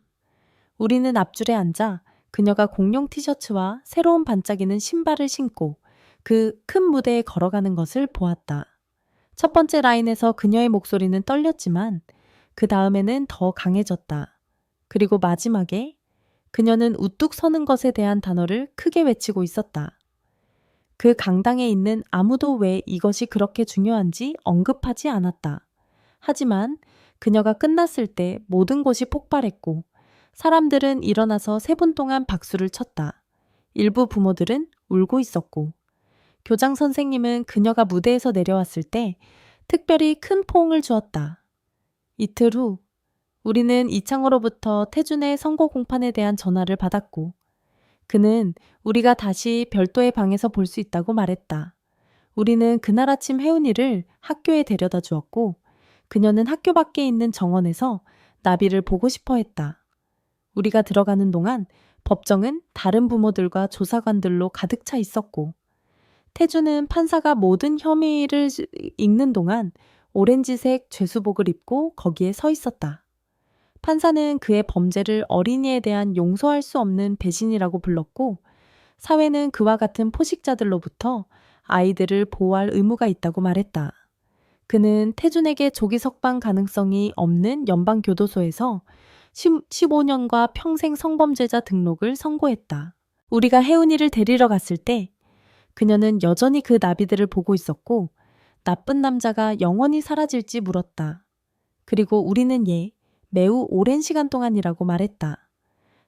우리는 앞줄에 앉아 그녀가 공룡 티셔츠와 새로운 반짝이는 신발을 신고 그 큰 무대에 걸어가는 것을 보았다. 첫 번째 라인에서 그녀의 목소리는 떨렸지만 그 다음에는 더 강해졌다. 그리고 마지막에 그녀는 우뚝 서는 것에 대한 단어를 크게 외치고 있었다. 그 강당에 있는 아무도 왜 이것이 그렇게 중요한지 언급하지 않았다. 하지만 그녀가 끝났을 때 모든 곳이 폭발했고 사람들은 일어나서 3분 동안 박수를 쳤다. 일부 부모들은 울고 있었고 교장 선생님은 그녀가 무대에서 내려왔을 때 특별히 큰 포옹을 주었다. 이틀 후 우리는 이창호로부터 태준의 선고 공판에 대한 전화를 받았고 그는 우리가 다시 별도의 방에서 볼 수 있다고 말했다. 우리는 그날 아침 혜은이를 학교에 데려다 주었고 그녀는 학교 밖에 있는 정원에서 나비를 보고 싶어 했다. 우리가 들어가는 동안 법정은 다른 부모들과 조사관들로 가득 차 있었고 태준은 판사가 모든 혐의를 읽는 동안 오렌지색 죄수복을 입고 거기에 서 있었다. 판사는 그의 범죄를 어린이에 대한 용서할 수 없는 배신이라고 불렀고 사회는 그와 같은 포식자들로부터 아이들을 보호할 의무가 있다고 말했다. 그는 태준에게 조기 석방 가능성이 없는 연방교도소에서 15년과 평생 성범죄자 등록을 선고했다. 우리가 혜은이를 데리러 갔을 때 그녀는 여전히 그 나비들을 보고 있었고 나쁜 남자가 영원히 사라질지 물었다. 그리고 우리는 매우 오랜 시간 동안이라고 말했다.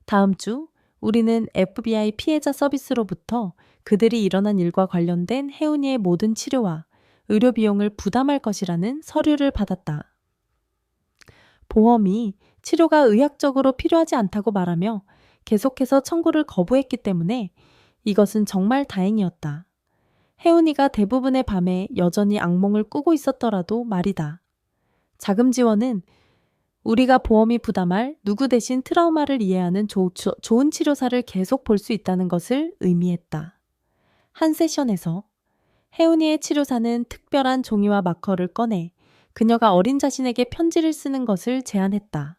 다음 주 우리는 FBI 피해자 서비스로부터 그들이 일어난 일과 관련된 혜은이의 모든 치료와 의료 비용을 부담할 것이라는 서류를 받았다. 보험이 치료가 의학적으로 필요하지 않다고 말하며 계속해서 청구를 거부했기 때문에 이것은 정말 다행이었다. 혜은이가 대부분의 밤에 여전히 악몽을 꾸고 있었더라도 말이다. 자금 지원은 우리가 보험이 부담할 누구 대신 트라우마를 이해하는 좋은 치료사를 계속 볼 수 있다는 것을 의미했다. 한 세션에서 혜은이의 치료사는 특별한 종이와 마커를 꺼내 그녀가 어린 자신에게 편지를 쓰는 것을 제안했다.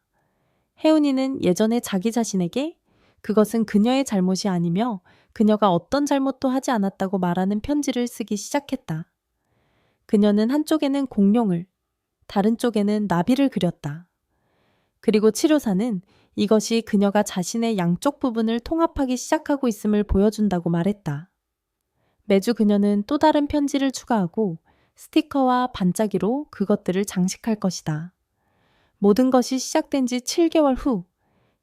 혜은이는 예전에 자기 자신에게 그것은 그녀의 잘못이 아니며 그녀가 어떤 잘못도 하지 않았다고 말하는 편지를 쓰기 시작했다. 그녀는 한쪽에는 공룡을, 다른 쪽에는 나비를 그렸다. 그리고 치료사는 이것이 그녀가 자신의 양쪽 부분을 통합하기 시작하고 있음을 보여준다고 말했다. 매주 그녀는 또 다른 편지를 추가하고 스티커와 반짝이로 그것들을 장식할 것이다. 모든 것이 시작된 지 7개월 후,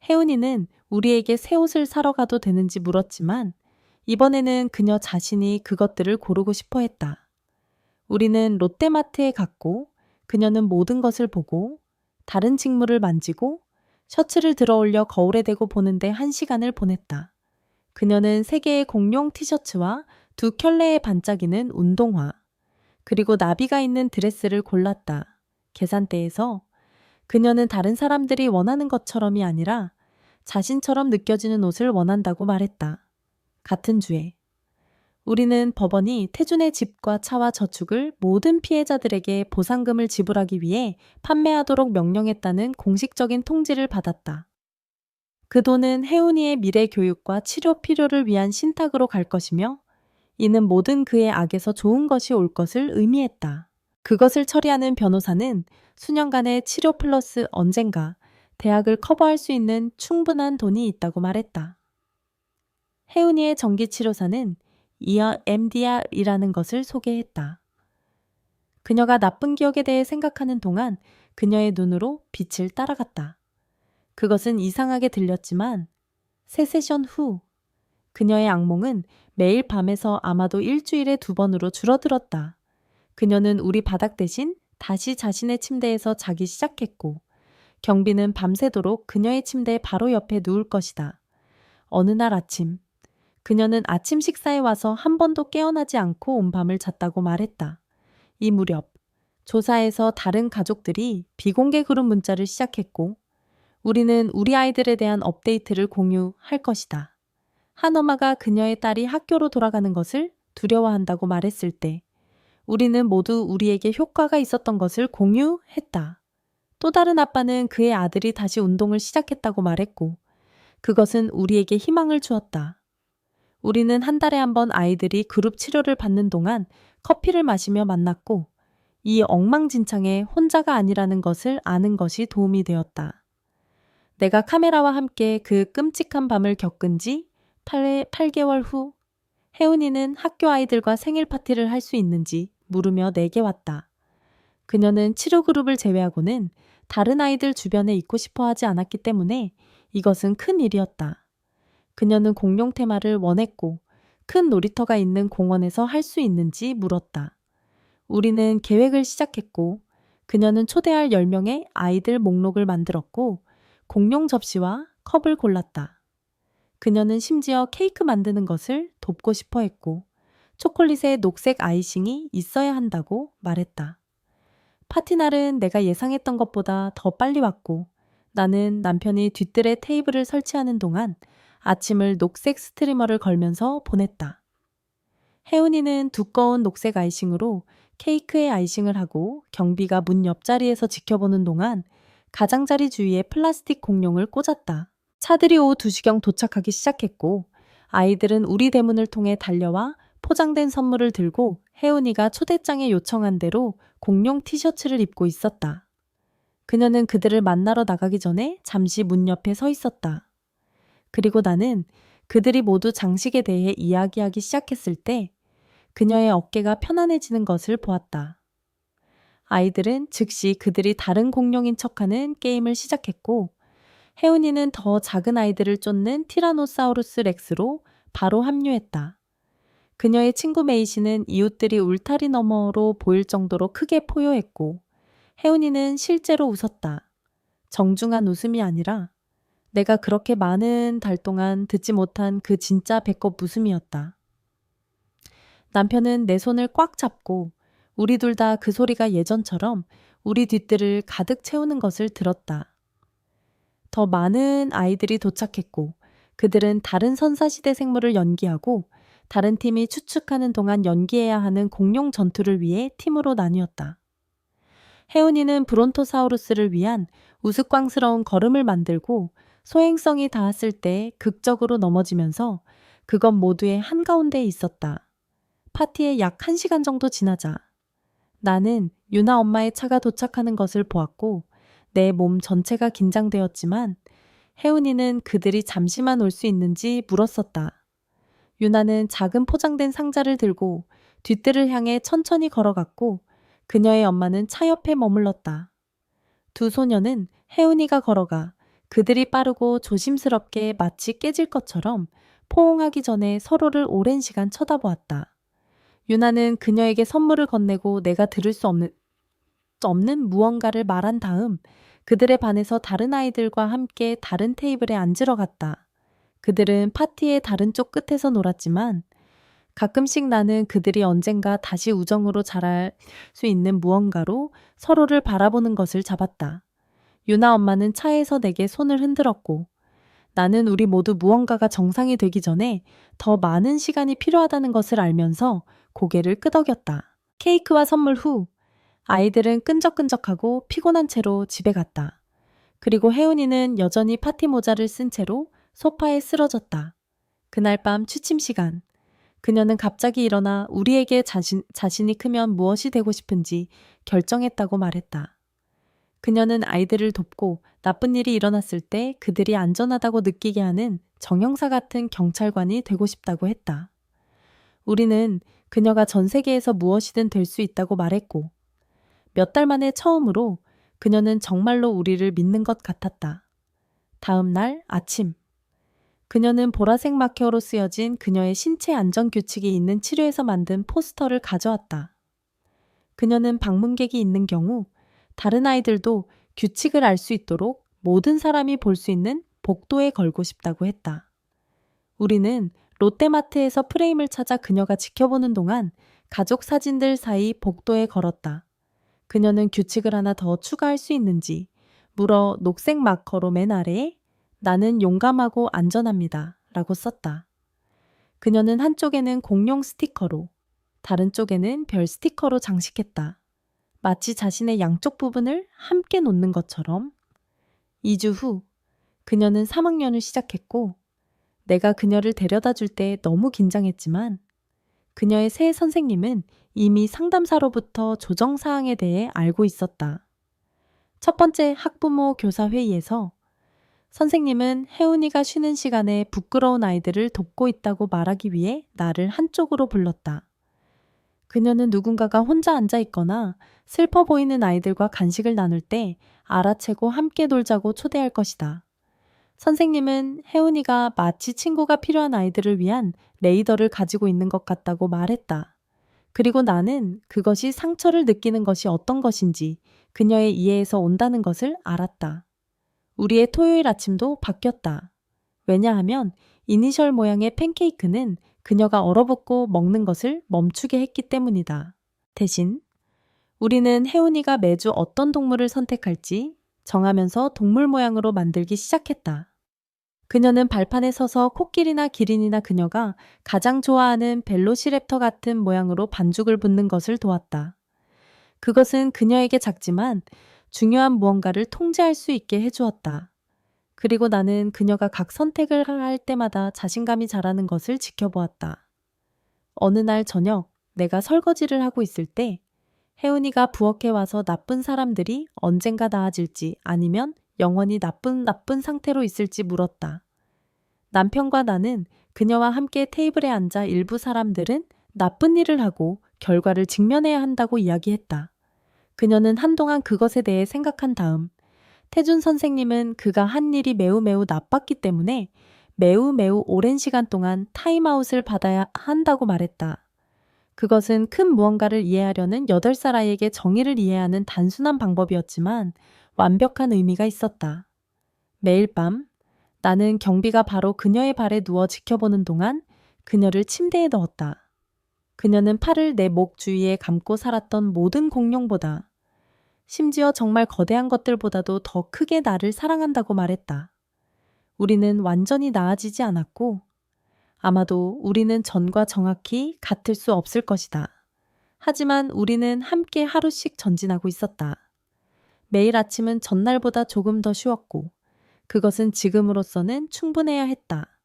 혜은이는 우리에게 새 옷을 사러 가도 되는지 물었지만 이번에는 그녀 자신이 그것들을 고르고 싶어 했다. 우리는 롯데마트에 갔고 그녀는 모든 것을 보고 다른 직물을 만지고 셔츠를 들어 올려 거울에 대고 보는데 1시간을 보냈다. 그녀는 3개의 공룡 티셔츠와 2켤레의 반짝이는 운동화, 그리고 나비가 있는 드레스를 골랐다. 계산대에서 그녀는 다른 사람들이 원하는 것처럼이 아니라 자신처럼 느껴지는 옷을 원한다고 말했다. 같은 주에 우리는 법원이 태준의 집과 차와 저축을 모든 피해자들에게 보상금을 지불하기 위해 판매하도록 명령했다는 공식적인 통지를 받았다. 그 돈은 혜은이의 미래 교육과 치료 필요를 위한 신탁으로 갈 것이며 이는 모든 그의 악에서 좋은 것이 올 것을 의미했다. 그것을 처리하는 변호사는 수년간의 치료 플러스 언젠가 대학을 커버할 수 있는 충분한 돈이 있다고 말했다. 혜은이의 정기치료사는 EMDR이라는 것을 소개했다. 그녀가 나쁜 기억에 대해 생각하는 동안 그녀의 눈으로 빛을 따라갔다. 그것은 이상하게 들렸지만 3세션 후 그녀의 악몽은 매일 밤에서 아마도 일주일에 2번으로 줄어들었다. 그녀는 우리 바닥 대신 다시 자신의 침대에서 자기 시작했고 경비는 밤새도록 그녀의 침대 바로 옆에 누울 것이다. 어느 날 아침 그녀는 아침 식사에 와서 한 번도 깨어나지 않고 온 밤을 잤다고 말했다. 이 무렵 조사에서 다른 가족들이 비공개 그룹 문자를 시작했고 우리는 우리 아이들에 대한 업데이트를 공유할 것이다. 한 엄마가 그녀의 딸이 학교로 돌아가는 것을 두려워한다고 말했을 때 우리는 모두 우리에게 효과가 있었던 것을 공유했다. 또 다른 아빠는 그의 아들이 다시 운동을 시작했다고 말했고 그것은 우리에게 희망을 주었다. 우리는 한 달에 한 번 아이들이 그룹 치료를 받는 동안 커피를 마시며 만났고 이 엉망진창에 혼자가 아니라는 것을 아는 것이 도움이 되었다. 내가 카메라와 함께 그 끔찍한 밤을 겪은 지 8개월 후 혜은이는 학교 아이들과 생일 파티를 할 수 있는지 물으며 내게 왔다. 그녀는 치료 그룹을 제외하고는 다른 아이들 주변에 있고 싶어 하지 않았기 때문에 이것은 큰 일이었다. 그녀는 공룡 테마를 원했고 큰 놀이터가 있는 공원에서 할 수 있는지 물었다. 우리는 계획을 시작했고 그녀는 초대할 10명의 아이들 목록을 만들었고 공룡 접시와 컵을 골랐다. 그녀는 심지어 케이크 만드는 것을 돕고 싶어 했고 초콜릿에 녹색 아이싱이 있어야 한다고 말했다. 파티날은 내가 예상했던 것보다 더 빨리 왔고 나는 남편이 뒤뜰에 테이블을 설치하는 동안 아침을 녹색 스트리머를 걸면서 보냈다. 혜은이는 두꺼운 녹색 아이싱으로 케이크에 아이싱을 하고 경비가 문 옆자리에서 지켜보는 동안 가장자리 주위에 플라스틱 공룡을 꽂았다. 차들이 오후 2시경 도착하기 시작했고 아이들은 우리 대문을 통해 달려와 포장된 선물을 들고 혜은이가 초대장에 요청한 대로 공룡 티셔츠를 입고 있었다. 그녀는 그들을 만나러 나가기 전에 잠시 문 옆에 서 있었다. 그리고 나는 그들이 모두 장식에 대해 이야기하기 시작했을 때 그녀의 어깨가 편안해지는 것을 보았다. 아이들은 즉시 그들이 다른 공룡인 척하는 게임을 시작했고 혜은이는 더 작은 아이들을 쫓는 티라노사우루스 렉스로 바로 합류했다. 그녀의 친구 메이시는 이웃들이 울타리 너머로 보일 정도로 크게 포효했고 혜은이는 실제로 웃었다. 정중한 웃음이 아니라 내가 그렇게 많은 달 동안 듣지 못한 그 진짜 배꼽 웃음이었다. 남편은 내 손을 꽉 잡고 우리 둘 다 그 소리가 예전처럼 우리 뒷뜰을 가득 채우는 것을 들었다. 더 많은 아이들이 도착했고 그들은 다른 선사시대 생물을 연기하고 다른 팀이 추측하는 동안 연기해야 하는 공룡 전투를 위해 팀으로 나뉘었다. 혜은이는 브론토사우루스를 위한 우스꽝스러운 걸음을 만들고 소행성이 닿았을 때 극적으로 넘어지면서 그것 모두의 한가운데에 있었다. 파티에 약 1시간 정도 지나자 나는 유나 엄마의 차가 도착하는 것을 보았고 내 몸 전체가 긴장되었지만 혜은이는 그들이 잠시만 올 수 있는지 물었었다. 유나는 작은 포장된 상자를 들고 뒷뜰을 향해 천천히 걸어갔고 그녀의 엄마는 차 옆에 머물렀다. 두 소녀는 혜은이가 걸어가 그들이 빠르고 조심스럽게 마치 깨질 것처럼 포옹하기 전에 서로를 오랜 시간 쳐다보았다. 유나는 그녀에게 선물을 건네고 내가 들을 수 없는 무언가를 말한 다음 그들에 반해서 다른 아이들과 함께 다른 테이블에 앉으러 갔다. 그들은 파티의 다른 쪽 끝에서 놀았지만 가끔씩 나는 그들이 언젠가 다시 우정으로 자랄 수 있는 무언가로 서로를 바라보는 것을 잡았다. 유나 엄마는 차에서 내게 손을 흔들었고 나는 우리 모두 무언가가 정상이 되기 전에 더 많은 시간이 필요하다는 것을 알면서 고개를 끄덕였다. 케이크와 선물 후 아이들은 끈적끈적하고 피곤한 채로 집에 갔다. 그리고 혜은이는 여전히 파티 모자를 쓴 채로 소파에 쓰러졌다. 그날 밤 취침 시간. 그녀는 갑자기 일어나 우리에게 자신이 크면 무엇이 되고 싶은지 결정했다고 말했다. 그녀는 아이들을 돕고 나쁜 일이 일어났을 때 그들이 안전하다고 느끼게 하는 정형사 같은 경찰관이 되고 싶다고 했다. 우리는 그녀가 전 세계에서 무엇이든 될 수 있다고 말했고 몇 달 만에 처음으로 그녀는 정말로 우리를 믿는 것 같았다. 다음 날 아침. 그녀는 보라색 마케어로 쓰여진 그녀의 신체 안전 규칙이 있는 치료에서 만든 포스터를 가져왔다. 그녀는 방문객이 있는 경우 다른 아이들도 규칙을 알 수 있도록 모든 사람이 볼 수 있는 복도에 걸고 싶다고 했다. 우리는 롯데마트에서 프레임을 찾아 그녀가 지켜보는 동안 가족 사진들 사이 복도에 걸었다. 그녀는 규칙을 하나 더 추가할 수 있는지 물어 녹색 마커로 맨 아래에 나는 용감하고 안전합니다 라고 썼다. 그녀는 한쪽에는 공룡 스티커로 다른 쪽에는 별 스티커로 장식했다. 마치 자신의 양쪽 부분을 함께 놓는 것처럼. 2주 후 그녀는 3학년을 시작했고 내가 그녀를 데려다 줄 때 너무 긴장했지만 그녀의 새 선생님은 이미 상담사로부터 조정사항에 대해 알고 있었다. 첫 번째 학부모 교사 회의에서 선생님은 혜은이가 쉬는 시간에 부끄러운 아이들을 돕고 있다고 말하기 위해 나를 한쪽으로 불렀다. 그녀는 누군가가 혼자 앉아 있거나 슬퍼 보이는 아이들과 간식을 나눌 때 알아채고 함께 놀자고 초대할 것이다. 선생님은 혜은이가 마치 친구가 필요한 아이들을 위한 레이더를 가지고 있는 것 같다고 말했다. 그리고 나는 그것이 상처를 느끼는 것이 어떤 것인지 그녀의 이해에서 온다는 것을 알았다. 우리의 토요일 아침도 바뀌었다. 왜냐하면 이니셜 모양의 팬케이크는 그녀가 얼어붙고 먹는 것을 멈추게 했기 때문이다. 대신 우리는 혜은이가 매주 어떤 동물을 선택할지 정하면서 동물 모양으로 만들기 시작했다. 그녀는 발판에 서서 코끼리나 기린이나 그녀가 가장 좋아하는 벨로시랩터 같은 모양으로 반죽을 붓는 것을 도왔다. 그것은 그녀에게 작지만 중요한 무언가를 통제할 수 있게 해주었다. 그리고 나는 그녀가 각 선택을 할 때마다 자신감이 자라는 것을 지켜보았다. 어느 날 저녁 내가 설거지를 하고 있을 때 혜은이가 부엌에 와서 나쁜 사람들이 언젠가 나아질지 아니면 영원히 나쁜 상태로 있을지 물었다. 남편과 나는 그녀와 함께 테이블에 앉아 일부 사람들은 나쁜 일을 하고 결과를 직면해야 한다고 이야기했다. 그녀는 한동안 그것에 대해 생각한 다음 태준 선생님은 그가 한 일이 매우 나빴기 때문에 매우 오랜 시간 동안 타임아웃을 받아야 한다고 말했다. 그것은 큰 무언가를 이해하려는 8살 아이에게 정의를 이해하는 단순한 방법이었지만 완벽한 의미가 있었다. 매일 밤 나는 경비가 바로 그녀의 발에 누워 지켜보는 동안 그녀를 침대에 넣었다. 그녀는 팔을 내 목 주위에 감고 살았던 모든 공룡보다, 심지어 정말 거대한 것들보다도 더 크게 나를 사랑한다고 말했다. 우리는 완전히 나아지지 않았고 아마도 우리는 전과 정확히 같을 수 없을 것이다. 하지만 우리는 함께 하루씩 전진하고 있었다. 매일 아침은 전날보다 조금 더 쉬웠고 그것은 지금으로서는 충분해야 했다.